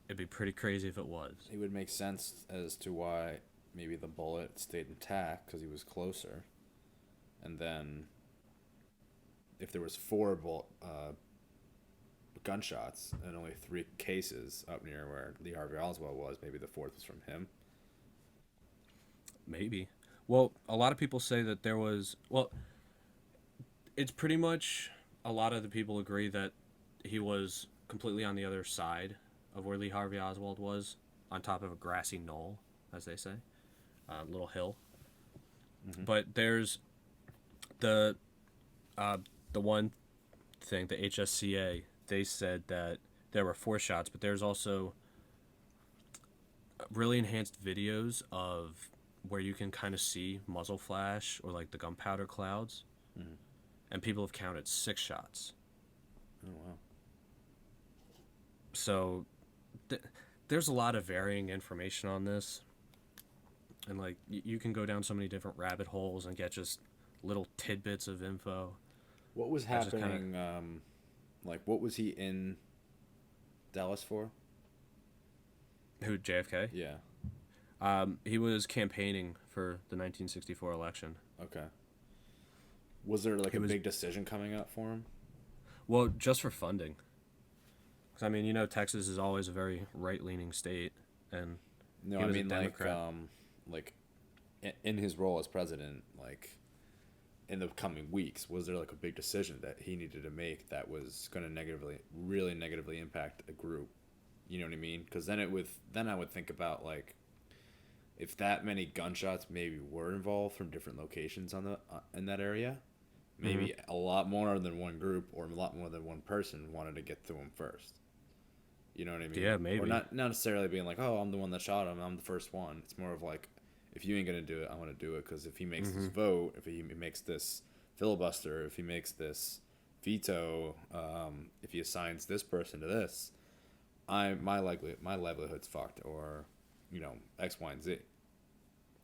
it'd be pretty crazy if it was. It would make sense as to why maybe the bullet stayed intact because he was closer, and then if there was gunshots and only three cases up near where Lee Harvey Oswald was, maybe the fourth was from him. Maybe. Well, a lot of people say that there was. Well, it's pretty much a lot of the people agree that he was completely on the other side of where Lee Harvey Oswald was, on top of a grassy knoll, as they say, little hill. Mm-hmm. But there's the uh, the one thing, the HSCA. They said that there were four shots, but there's also really enhanced videos of where you can kind of see muzzle flash or like the gunpowder clouds, Mm-hmm. and people have counted six shots. Oh wow. So th- there's a lot of varying information on this, and like you can go down so many different rabbit holes and get just little tidbits of info. What was I just kind of happening? Like, what was he in Dallas for? who JFK. Yeah. He was campaigning for the 1964 election. Okay. Was there like He a was big decision coming up for him? well just for funding. 'Cause, I mean, Texas is always a very right-leaning state, and No, he I was a mean Democrat. like in his role as president, like in the coming weeks, was there like a big decision that he needed to make that was going to really negatively impact a group? You know what I mean? Because then I would think about like if that many gunshots maybe were involved from different locations on the in that area, Hmm. maybe a lot more than one group or a lot more than one person wanted to get to him first. You know what I mean? Yeah, Or maybe. not necessarily being like, oh, I'm the one that shot him. I'm the first one. It's more of like, if you ain't gonna do it, I want to do it because if he makes this Hmm. vote, if he makes this filibuster, if he makes this veto, if he assigns this person to this, my livelihood's fucked, or X, Y, and Z.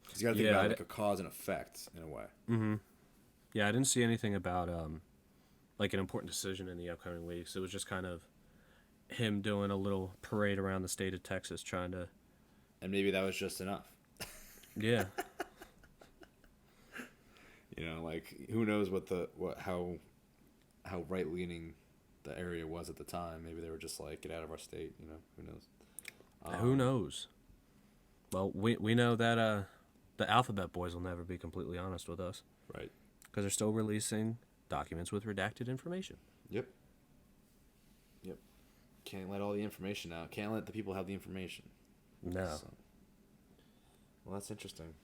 Because you got to think Yeah, about like a cause and effect in a way. hmm yeah, I didn't see anything about like an important decision in the upcoming weeks. It was just kind of him doing a little parade around the state of Texas, trying to. And maybe that was just enough. Yeah, Like who knows how right leaning the area was at the time. Maybe they were just like, get out of our state. Who knows? who Um, knows? Well, we know that the Alphabet Boys will never be completely honest with us right. because they're still releasing documents with redacted information. Yep. Yep. Can't let all the information out. Can't let the people have the information. No. So, well, that's interesting.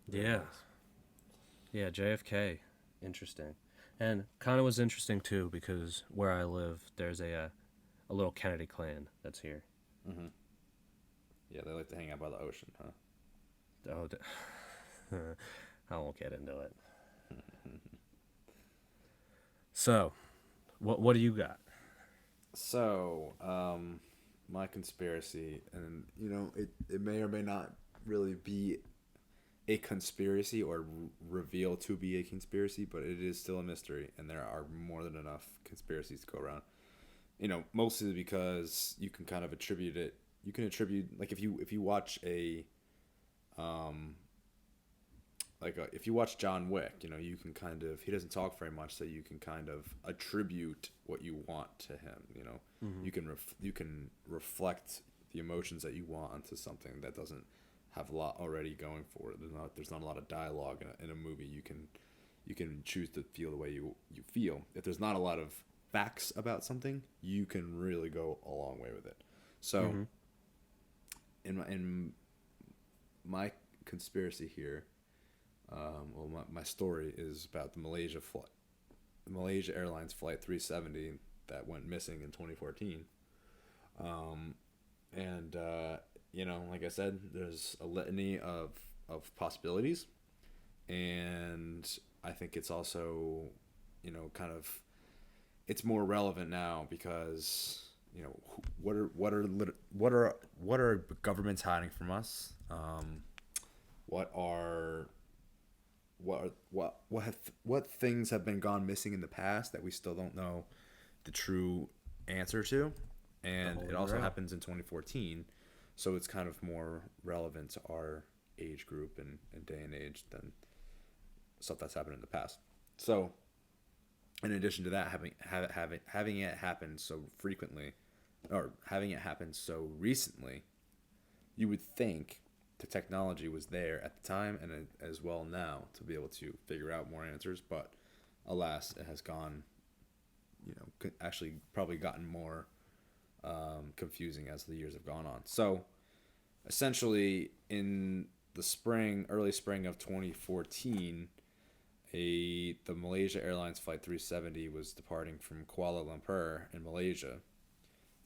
Very Yeah. nice. Yeah, JFK. Interesting. And kind of was interesting too because where I live, there's a little Kennedy clan that's here. Mm-hmm. Yeah, they like to hang out by the ocean, huh? Oh, I won't get into it. So, what do you got? So, my conspiracy, and it may or may not really be a conspiracy or reveal to be a conspiracy, but it is still a mystery, and there are more than enough conspiracies to go around. Mostly because you can kind of attribute it. You can attribute, like, if you watch if you watch John Wick, you can kind of, he doesn't talk very much, so you can kind of attribute what you want to him. Mm-hmm. You can reflect the emotions that you want onto something that doesn't have a lot already going for it. There's not a lot of dialogue in a movie. You can choose to feel the way you feel. If there's not a lot of facts about something, you can really go a long way with it. So, Mm-hmm. in my conspiracy here, my story is about the Malaysia Airlines flight 370 that went missing in 2014. Like I said, there's a litany of possibilities, and I think it's also, kind of, it's more relevant now because what are governments hiding from us? What things have been gone missing in the past that we still don't know the true answer to, and it also happens in 2014, so it's kind of more relevant to our age group and day and age than stuff that's happened in the past. So, in addition to that, having it happen so frequently, or having it happen so recently, you would think the technology was there at the time and as well now to be able to figure out more answers, but alas, it has gone, actually probably gotten more confusing as the years have gone on. So essentially in the early spring of 2014, the Malaysia Airlines flight 370 was departing from Kuala Lumpur in Malaysia.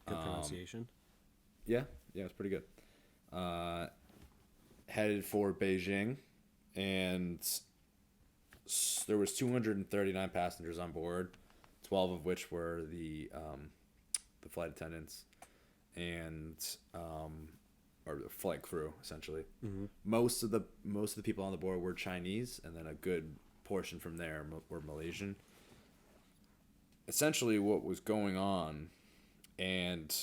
Good pronunciation. Yeah, it's pretty good. Headed for Beijing, and there was 239 passengers on board, 12 of which were the flight attendants and or the flight crew essentially. Mm-hmm. Most of the people on the board were Chinese, and then a good portion from there were Malaysian. Essentially, what was going on, and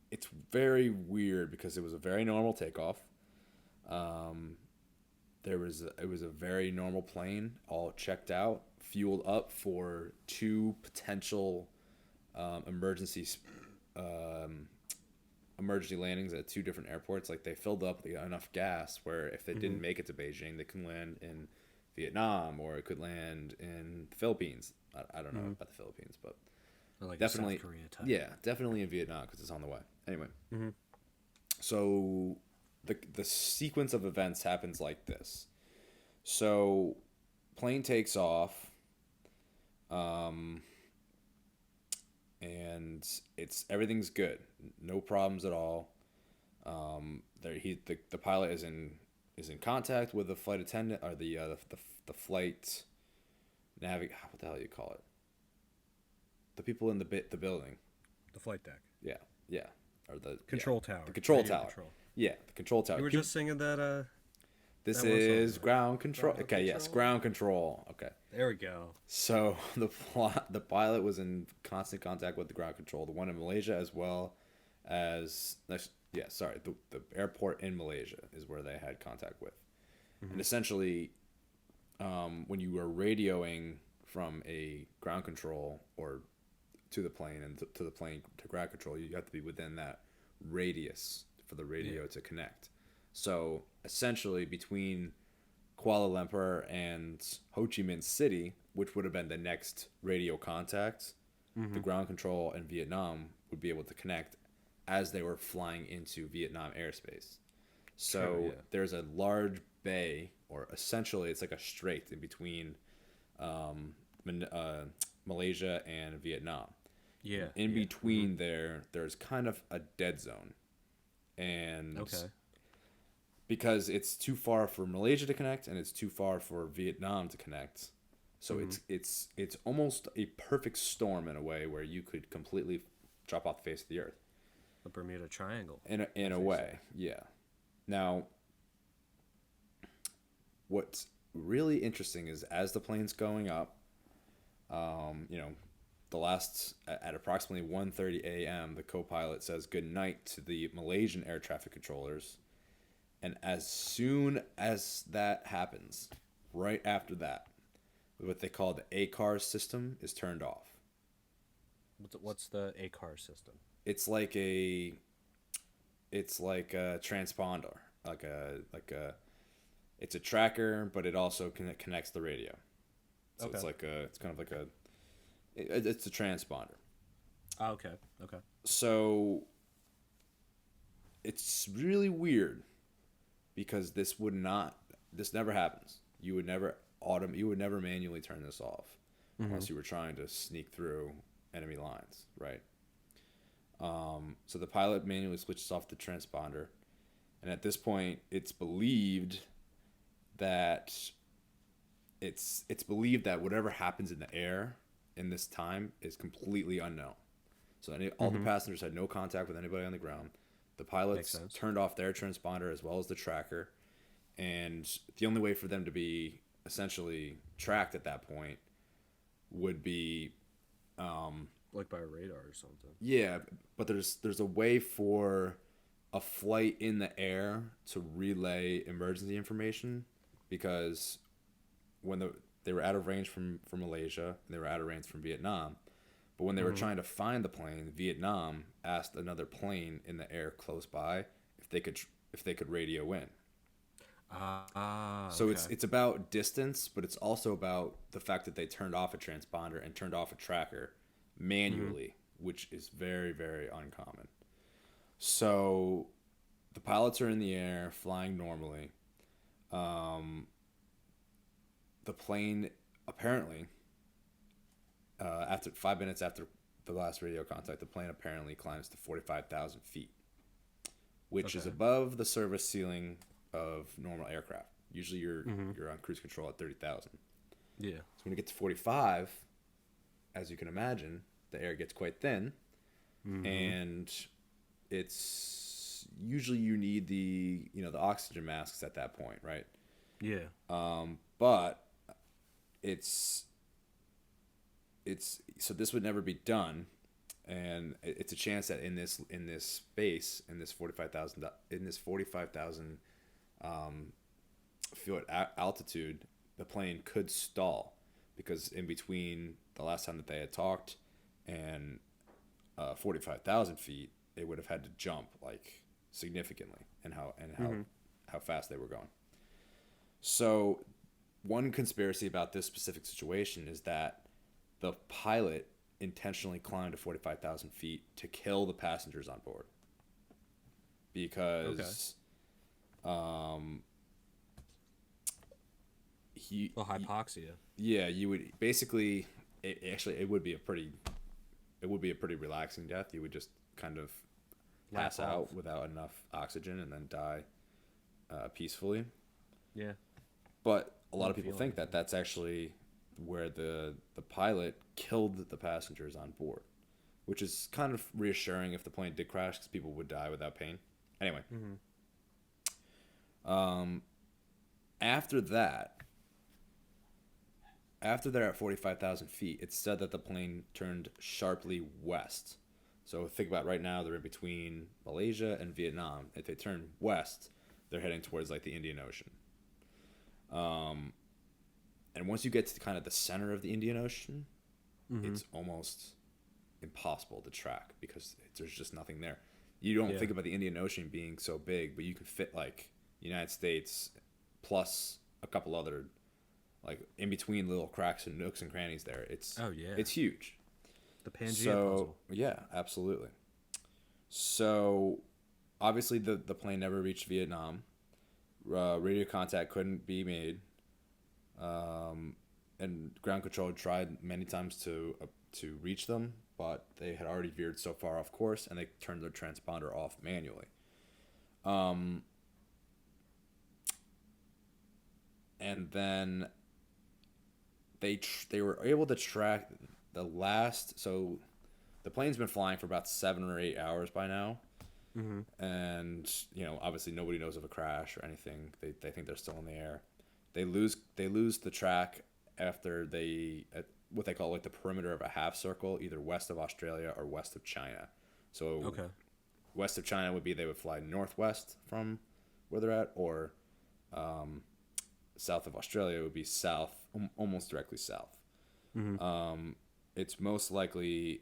it's very weird because it was a very normal takeoff. It was a very normal plane, all checked out, fueled up for two potential emergency landings at two different airports. Like, they filled up enough gas where if they didn't make it to Beijing, they can land in Vietnam, or it could land in the Philippines. I don't know about the Philippines, but Or like definitely South Korea type. Yeah, definitely in Vietnam because it's on the way. Anyway, Mm-hmm. so the sequence of events happens like this. So plane takes off, and everything's good, no problems at all. The pilot is in contact with the flight attendant, or the flight what the hell do you call it? The people in the building. The flight deck. Yeah, or the Control tower. The control Radio tower. Control. Yeah, the control tower. You were just singing that. This that one song, is right? ground control. Ground Okay, yes, control. ground control. Okay. There we go. So the pilot was in constant contact with the ground control, the one in Malaysia, as well as the airport in Malaysia is where they had contact with. Mm-hmm. And essentially, when you were radioing from a ground control or to the plane and to the plane to ground control, you have to be within that radius for the radio to connect. So essentially, between Kuala Lumpur and Ho Chi Minh City, which would have been the next radio contact, the ground control in Vietnam would be able to connect as they were flying into Vietnam airspace. So there's a large bay, or essentially it's like a strait in between Malaysia and Vietnam. Yeah. In between there's kind of a dead zone. And because it's too far for Malaysia to connect and it's too far for Vietnam to connect. So it's almost a perfect storm in a way where you could completely drop off the face of the earth. The Bermuda Triangle. In a way, yeah. Now, what's really interesting is as the plane's going up, you know, the last at approximately 1:30 a.m., the co-pilot says good night to the Malaysian air traffic controllers, and as soon as that happens, right after that, what they call the ACAR system is turned off. What's the ACAR system? It's like a transponder, it's a tracker, but it also connects the radio. So Okay. it's kind of like it's a transponder. Oh, okay. Okay. So it's really weird because this never happens. You would never manually turn this off unless you were trying to sneak through enemy lines, right? So the pilot manually switches off the transponder, and at this point, it's believed that whatever happens in the air in this time is completely unknown. So all the passengers had no contact with anybody on the ground. The pilots turned off their transponder as well as the tracker, and the only way for them to be essentially tracked at that point would be Like by radar or something. yeah, but there's a way for a flight in the air to relay emergency information, because when they were out of range from Malaysia and they were out of range from Vietnam, but when they were trying to find the plane, Vietnam asked another plane in the air close by if they could radio in. So okay. it's about distance, but it's also about the fact that they turned off a transponder and turned off a tracker manually, which is very, very uncommon. So the pilots are in the air flying normally. The plane apparently, after 5 minutes after the last radio contact, the plane apparently climbs to 45,000 feet, which is above the service ceiling of normal aircraft. Usually you're on cruise control at 30,000. Yeah. So when you get to 45, as you can imagine, the air gets quite thin, and it's usually you need the oxygen masks at that point, right? Yeah. But it's so this would never be done, and it's a chance that in this space, in this 45,000 foot altitude, the plane could stall, because in between the last time that they had talked and 45,000 feet, it would have had to jump like significantly, and how fast they were going. So one conspiracy about this specific situation is that the pilot intentionally climbed to 45,000 feet to kill the passengers on board, because hypoxia. Yeah, you would basically it would be a pretty relaxing death. You would just kind of pass out without enough oxygen and then die peacefully. Yeah. But a lot of people think that that's actually where the pilot killed the passengers on board, which is kind of reassuring if the plane did crash, because people would die without pain. Anyway, after they're at 45,000 feet, it's said that the plane turned sharply west. So think about right now, they're in between Malaysia and Vietnam. If they turn west, they're heading towards like the Indian Ocean. And once you get to kind of the center of the Indian Ocean, it's almost impossible to track, because there's just nothing there. You don't think about the Indian Ocean being so big, but you can fit like United States plus a couple other, like in between little cracks and nooks and crannies there. It's huge. The Pangea puzzle. Yeah, absolutely. So obviously the plane never reached Vietnam. Radio contact couldn't be made. And ground control tried many times to reach them, but they had already veered so far off course, and they turned their transponder off manually. And then they were able to track the last. So the plane's been flying for about 7 or 8 hours by now. And obviously nobody knows of a crash or anything. They think they're still in the air. They lose the track after what they call like the perimeter of a half circle, either west of Australia or west of China. So Okay. west of China would be they would fly northwest from where they're at, or south of Australia would be south, almost directly south. It's most likely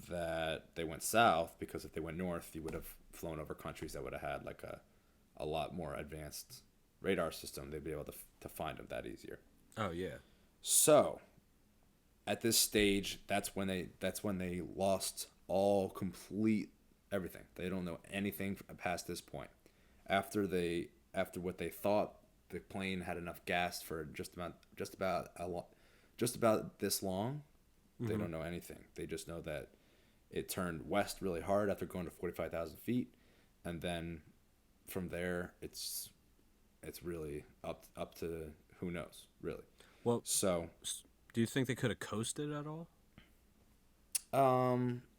that they went south, because if they went north, you would have flown over countries that would have had like a lot more advanced radar system. They'd be able to find them that easier. Oh yeah. So at this stage, that's when they lost all complete everything. They don't know anything past this point. After what they thought the plane had enough gas for just about this long, they don't know anything. They just know that it turned west really hard after going to 45,000 feet, and then from there it's really up to who knows, really. Well, So do you think they could have coasted at all?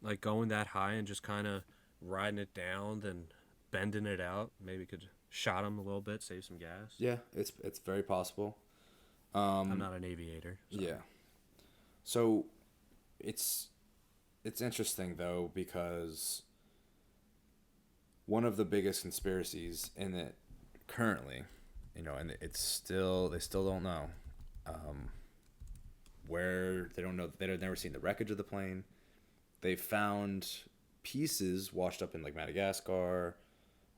Like going that high and just kind of riding it down, then bending it out, maybe could shot them a little bit, save some gas. yeah, it's very possible. I'm not an aviator. So. Yeah. So it's interesting though, because one of the biggest conspiracies in it currently, and they still don't know, where they've never seen the wreckage of the plane. They found pieces washed up in like Madagascar,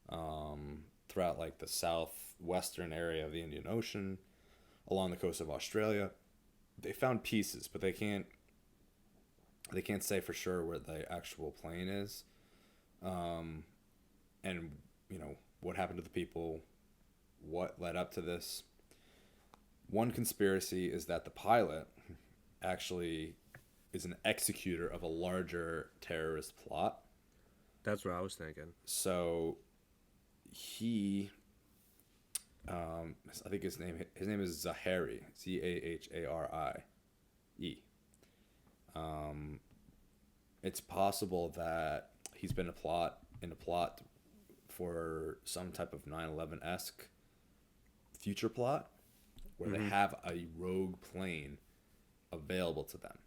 throughout like the southwestern area of the Indian Ocean, along the coast of Australia. They found pieces, but they can't say for sure where the actual plane is, and what happened to the people, what led up to this. One conspiracy is that the pilot actually is an executor of a larger terrorist plot. That's what I was thinking. So he, I think his name is Zahari, Zahari. It's possible that he's been in a plot for some type of 9/11-esque future plot, where they have a rogue plane available to them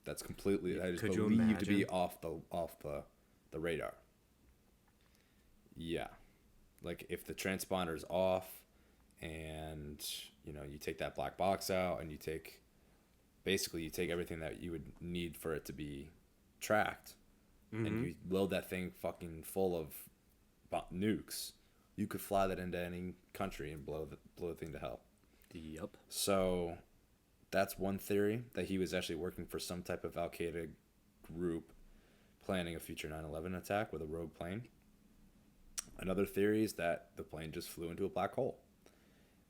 that is believed to be off the radar. Yeah, like if the transponder's off, and you take that black box out, and you take everything that you would need for it to be tracked, and you load that thing fucking full of nukes, you could fly that into any country and blow the thing to hell. Yep. So that's one theory, that he was actually working for some type of Al Qaeda group planning a future 9/11 attack with a rogue plane. Another theory is that the plane just flew into a black hole,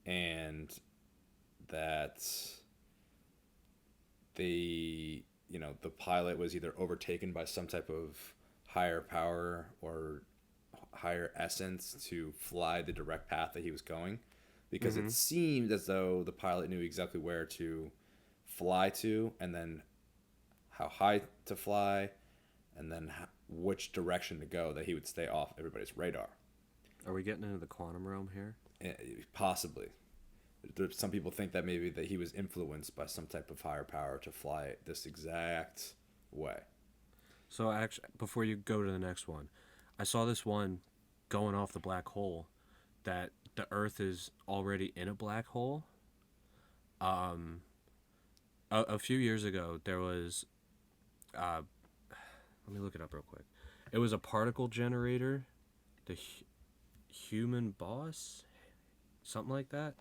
and that the pilot was either overtaken by some type of higher power or higher essence to fly the direct path that he was going, because it seemed as though the pilot knew exactly where to fly to, and then how high to fly, and then which direction to go, that he would stay off everybody's radar. Are we getting into the quantum realm here? Possibly. Some people think that maybe that he was influenced by some type of higher power to fly it this exact way. So actually, before you go to the next one, I saw this one going off the black hole, that the Earth is already in a black hole. A few years ago, there was, let me look it up real quick. It was a particle generator, the Human Boss, something like that.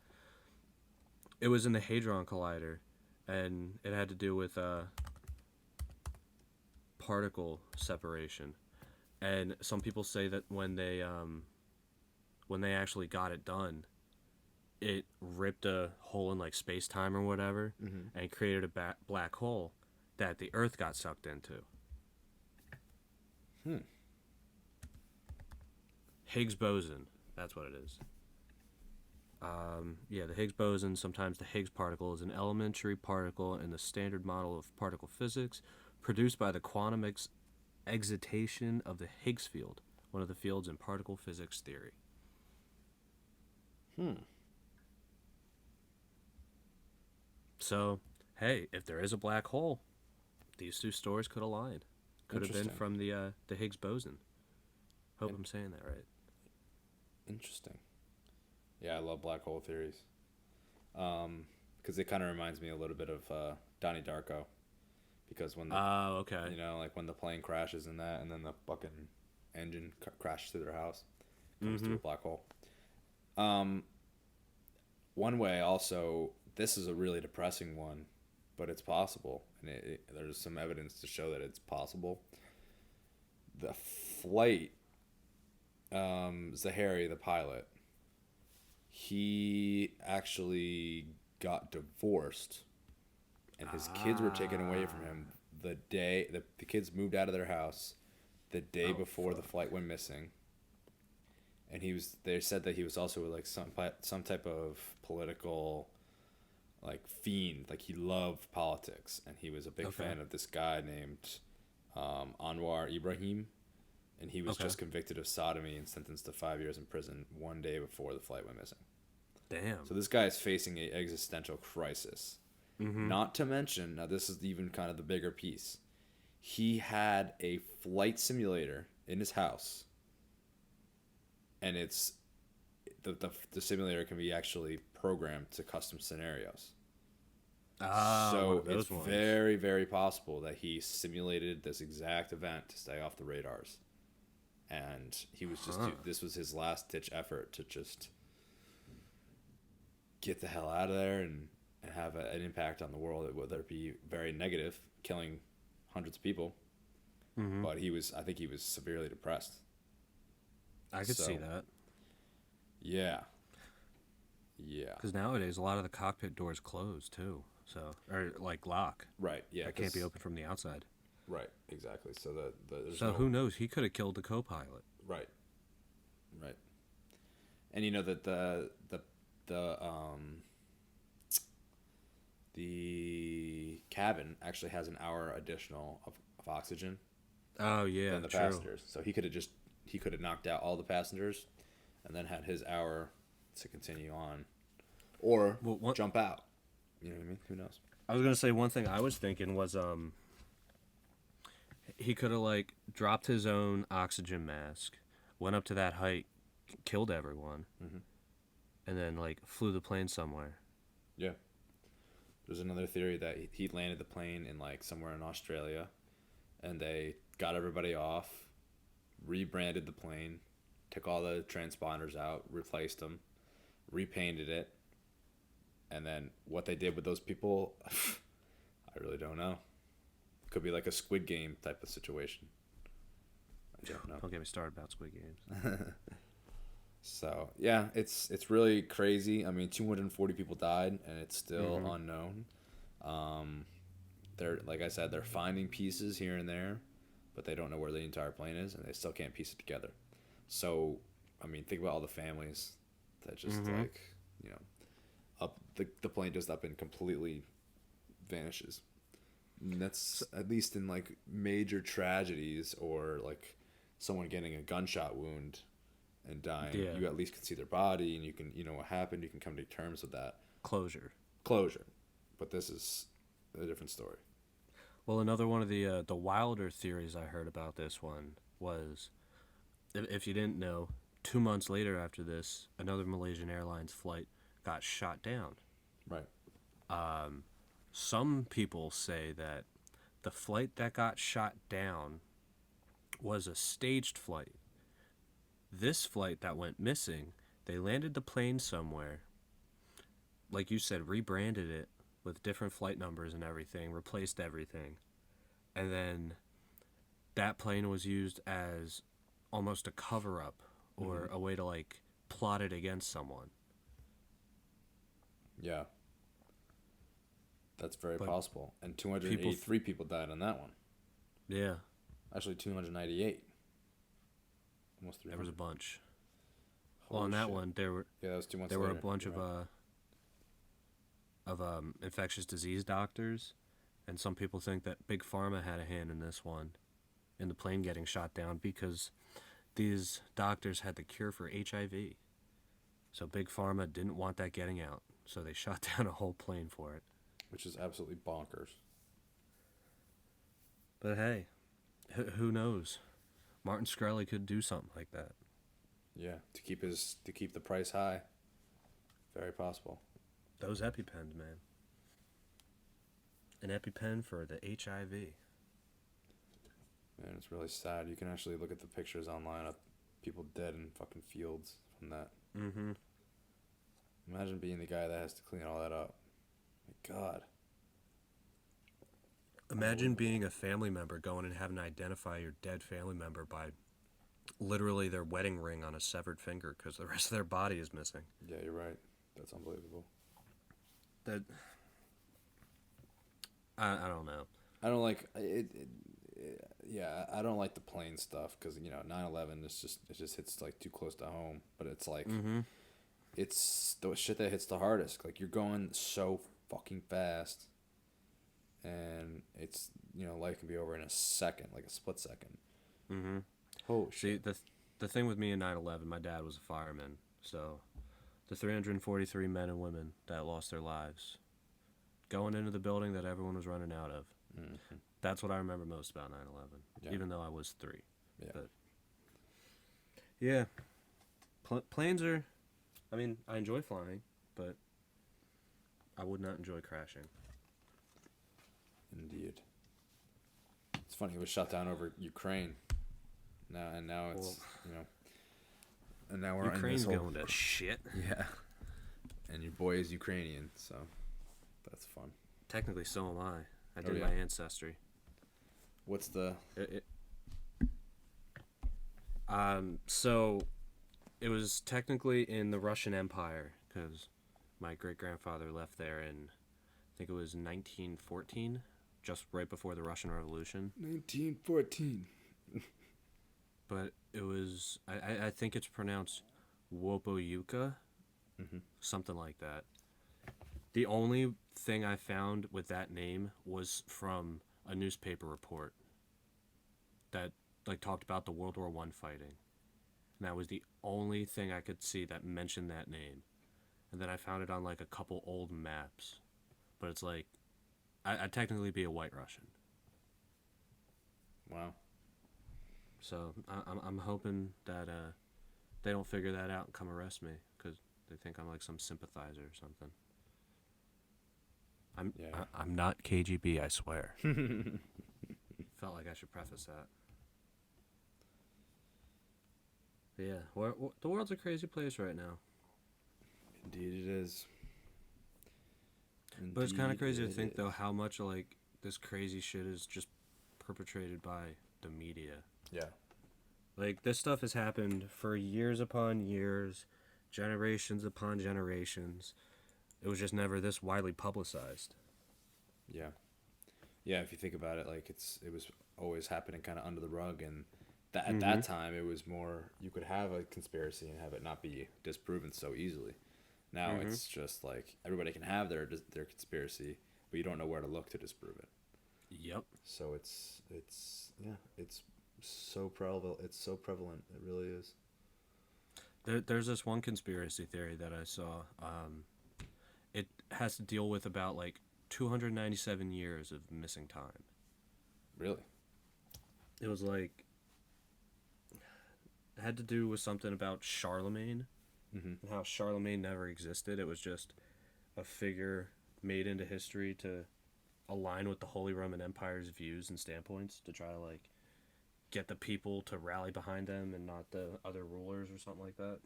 It was in the Hadron Collider, and it had to do with particle separation. And some people say that when they actually got it done, it ripped a hole in like space-time or whatever, and created a black hole that the Earth got sucked into. Higgs boson, that's what it is. The Higgs boson, sometimes the Higgs particle, is an elementary particle in the standard model of particle physics, produced by the quantum excitation of the Higgs field, one of the fields in particle physics theory. So, hey, if there is a black hole, these two stories could align. Could have been from the Higgs boson. Hope I'm saying that right. Interesting. Yeah, I love black hole theories. Because it kind of reminds me a little bit of Donnie Darko. Because when okay. like when the plane crashes and that, and then the fucking engine crashes through their house, comes through a black hole. One way also, this is a really depressing one, but it's possible, and there's some evidence to show that it's possible. The flight, Zahari, the pilot, he actually got divorced, and his kids were taken away from him the day the kids moved out of their house the day before the flight went missing. And they said that he was also like some type of political like fiend, like he loved politics, and he was a big fan of this guy named Anwar Ibrahim, and he was just convicted of sodomy and sentenced to 5 years in prison one day before the flight went missing. Damn. So this guy is facing an existential crisis. Not to mention, now this is even kind of the bigger piece, he had a flight simulator in his house, and it's the simulator can be actually programmed to custom scenarios. So it's very, very possible that he simulated this exact event to stay off the radars, and he was just this was his last ditch effort to just get the hell out of there and have an impact on the world, whether it be very negative, killing hundreds of people. But I think he was severely depressed. I could see that. Yeah. Yeah. Because nowadays, a lot of the cockpit doors close, too. So, or, like, lock. Right, yeah. That can't be open from the outside. Right, exactly. So, who knows? He could have killed the co-pilot. Right. Right. And you know that the cabin actually has an hour additional of oxygen. Oh, yeah, than the passengers. So he could have knocked out all the passengers and then had his hour to continue on, or jump out. You know what I mean? Who knows? I was gonna say one thing I was thinking was he could have like dropped his own oxygen mask, went up to that height, killed everyone, and then like flew the plane somewhere. Yeah. There's another theory that he landed the plane in like somewhere in Australia, and they got everybody off, rebranded the plane, took all the transponders out, replaced them, repainted it, and then what they did with those people, I really don't know. Could be like a Squid Game type of situation. I don't know. Don't get me started about Squid Games. So yeah, it's really crazy. I mean, 240 people died, and it's still unknown. They're like I said, they're finding pieces here and there, but they don't know where the entire plane is, and they still can't piece it together. So, I mean, think about all the families that just like, you know, up the plane just up and completely vanishes. And that's at least in like major tragedies or like someone getting a gunshot wound and dying. Yeah. You at least can see their body, and you can, you know what happened. You can come to terms with that. Closure. But this is a different story. Well, another one of the wilder theories I heard about this one was, if you didn't know, 2 months later after this, another Malaysian Airlines flight got shot down. Right. Some people say that the flight that got shot down was a staged flight. This flight that went missing, they landed the plane somewhere, like you said, rebranded it with different flight numbers and everything, replaced everything, and then that plane was used as almost a cover-up or a way to like plot it against someone. Yeah. That's very possible. And 283 people died on that one. Yeah. Actually, 298. Almost 300. There was a bunch. Well, on that one, there were that was 2 months there later. were a bunch of infectious disease doctors, and some people think that Big Pharma had a hand in this one, in the plane getting shot down, because these doctors had the cure for HIV. So Big Pharma didn't want that getting out. So they shot down a whole plane for it. Which is absolutely bonkers. But hey, who knows? Martin Shkreli could do something like that. Yeah, to keep the price high. Very possible. Those EpiPens, man. An EpiPen for the HIV. Man, it's really sad. You can actually look at the pictures online of people dead in fucking fields from that. Mm-hmm. Imagine being the guy that has to clean all that up. My God. Imagine being a family member going and having to identify your dead family member by literally their wedding ring on a severed finger because the rest of their body is missing. Yeah, you're right. That's unbelievable. That I don't know. I don't like it. Yeah, I don't like the plane stuff because 9/11 it just hits like too close to home. But it's like it's the shit that hits the hardest. Like you're going so fucking fast, and it's life can be over in a second, like a split second. Mm-hmm. Oh shit. See, the thing with me in 9/11, my dad was a fireman, so the 343 men and women that lost their lives going into the building that everyone was running out of. Mm-hmm. That's what I remember most about 9/11, even though I was 3. Yeah. But yeah, planes are. I mean, I enjoy flying, but I would not enjoy crashing. Indeed. It's funny. It was shot down over Ukraine. Now it's and now we're Ukraine's in this going to shit. Yeah. And your boy is Ukrainian, so that's fun. Technically, so am I. I did my ancestry. What's the? So it was technically in the Russian Empire because my great grandfather left there in, I think it was 1914, just right before the Russian Revolution. 1914. But it was, I think it's pronounced Wopoyuka, something like that. The only thing I found with that name was from a newspaper report that talked about the World War I fighting. And that was the only thing I could see that mentioned that name. And then I found it on a couple old maps. But it's I'd technically be a white Russian. Wow. So I'm hoping that they don't figure that out and come arrest me because they think I'm some sympathizer or something. I'm not KGB, I swear. Felt like I should preface that. But yeah, the world's a crazy place right now. Indeed it is. But it's kind of crazy to think, though, how much this crazy shit is just perpetrated by the media. Yeah. This stuff has happened for years upon years, generations upon generations. It was just never this widely publicized. Yeah. Yeah, if you think about it, it was always happening kind of under the rug, and at that time it was more you could have a conspiracy and have it not be disproven so easily. Now it's just everybody can have their conspiracy, but you don't know where to look to disprove it. Yep. So it's so prevalent. It's so prevalent. It really is. There's this one conspiracy theory that I saw. It has to deal with about 297 years of missing time. Really? It was it had to do with something about Charlemagne and how Charlemagne never existed. It was just a figure made into history to align with the Holy Roman Empire's views and standpoints to try to get the people to rally behind them and not the other rulers or something like that.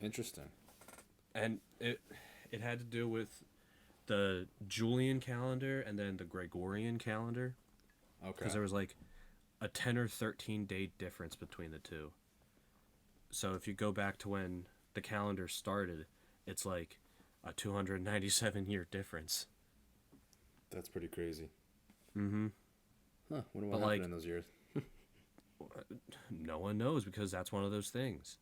Interesting. And it had to do with the Julian calendar and then the Gregorian calendar. Okay. Because there was a 10 or 13 day difference between the two. So if you go back to when the calendar started, it's a 297 year difference. That's pretty crazy. Mm-hmm. Huh. Wonder what happened in those years. No one knows because that's one of those things.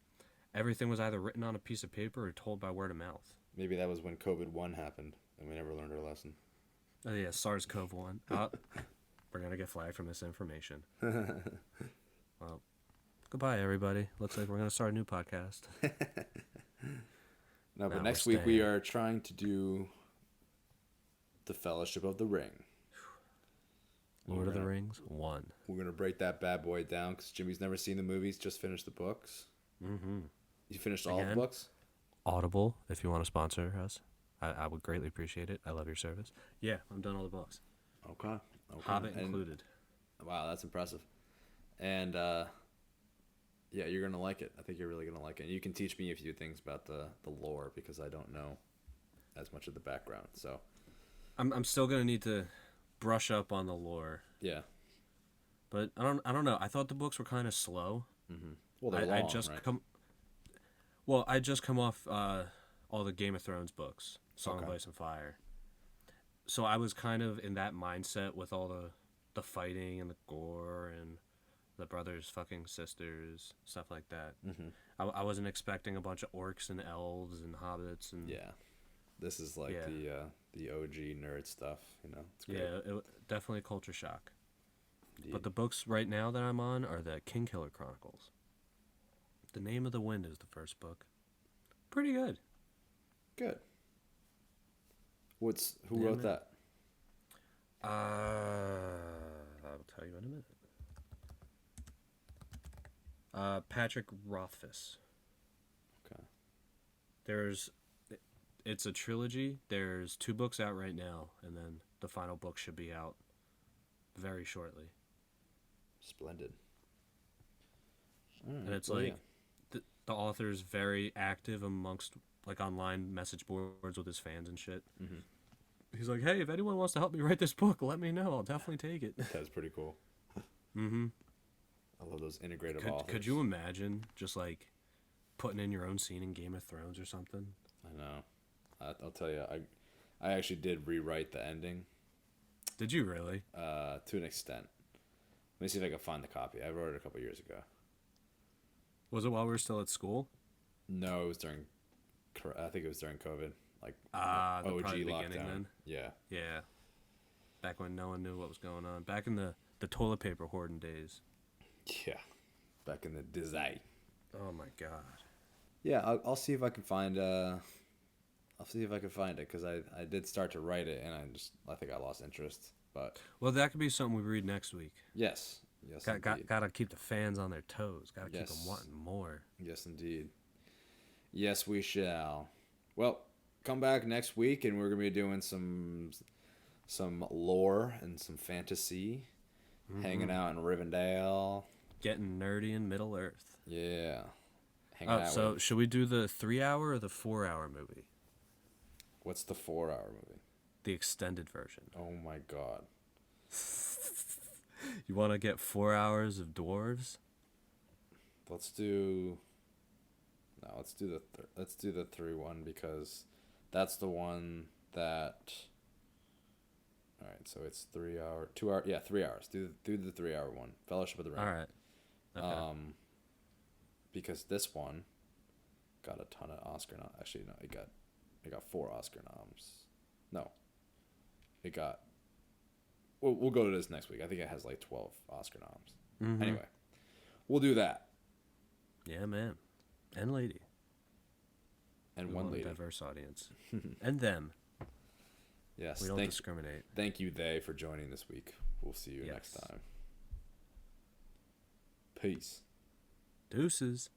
Everything was either written on a piece of paper or told by word of mouth. Maybe that was when COVID-1 happened and we never learned our lesson. Oh yeah, SARS-CoV-1. We're going to get flagged for misinformation. Well, Goodbye, everybody. Looks like we're gonna start a new podcast. No, but Nah, next we're week we staying. are trying to do the Fellowship of the Ring. Lord of the Rings 1. We're gonna break that bad boy down because Jimmy's never seen the movies, just finished the books. Mm-hmm. You finished all the Again? books? Audible, if you want to sponsor us, I would greatly appreciate it. I love your service. Yeah, I'm done all the books. Okay. Hobbit And- included. Wow, that's impressive. And yeah, you're gonna like it. I think you're really gonna like it. You can teach me a few things about the lore because I don't know as much of the background. So I'm still gonna need to brush up on the lore, yeah. but I don't know. I thought the books were kind of slow. Well, they're I long, just right? I just come off all the Game of Thrones books, Song of Okay. Ice and Fire. So I was kind of in that mindset with all the fighting and the gore and the brothers fucking sisters, stuff like that. Mm-hmm. I wasn't expecting a bunch of orcs and elves and hobbits and Yeah, this is like Yeah. the OG nerd stuff. You know, it's great. yeah, definitely a culture shock. Indeed. But the books right now that I'm on are the Kingkiller Chronicles. The Name of the Wind is the first book. Pretty good. Good. Who Yeah, wrote man. that? I'll tell you in a minute. Patrick Rothfuss. Okay. It's a trilogy. There's 2 books out right now, and then the final book should be out very shortly. Splendid. All right, And it's well, like the author's very active amongst like online message boards with his fans and shit. Mhm. He's like, hey, if anyone wants to help me write this book, let me know. I'll definitely take it. That's pretty cool. Mm-hmm. I love those integrative authors. Could you imagine just like putting in your own scene in Game of Thrones or something? I know. I'll tell you, I actually did rewrite the ending Did you really? to an extent. Let me see if I can find the copy. I wrote it a couple years ago. Was it while we were still at school? No, it was during. I think it was during COVID, like The OG probably lockdown. beginning then. Yeah, Yeah. Back when no one knew what was going on. Back in the toilet paper hoarding days. yeah. Back in the design. Oh my god. Yeah, I'll see if I can find. I'll see if I can find it because I did start to write it and I think I lost interest. But Well, that could be something we read next week. yes, indeed. Gotta keep the fans on their toes. Gotta keep them Yes. wanting more. Yes, indeed. Yes, we shall. Well, come back next week, and we're gonna be doing some lore and some fantasy, hanging out in Rivendell. Getting nerdy in Middle Earth. Yeah, hanging Oh, out. so with, should we do the 3-hour or the 4-hour movie? what's the 4-hour movie? The extended version. Oh my god. You want to get 4 hours of dwarves? Let's do. No, let's do the 3-1 because that's the one that. All right, so it's 3 hour, 2 hour, yeah, 3 hours. Do the 3-hour one, Fellowship of the Ring. All right. Okay. Because this one got a ton of Oscar noms. Actually, no, it got 4 Oscar noms. No, it got. We'll go to this next week. I think it has like 12 Oscar noms. Mhm. Anyway, we'll do that. Yeah, man. And lady. And We one want lady. a diverse audience. And them. Yes. We don't discriminate. Thank you, they, for joining this week. We'll see you next Yes. time. Peace. Deuces.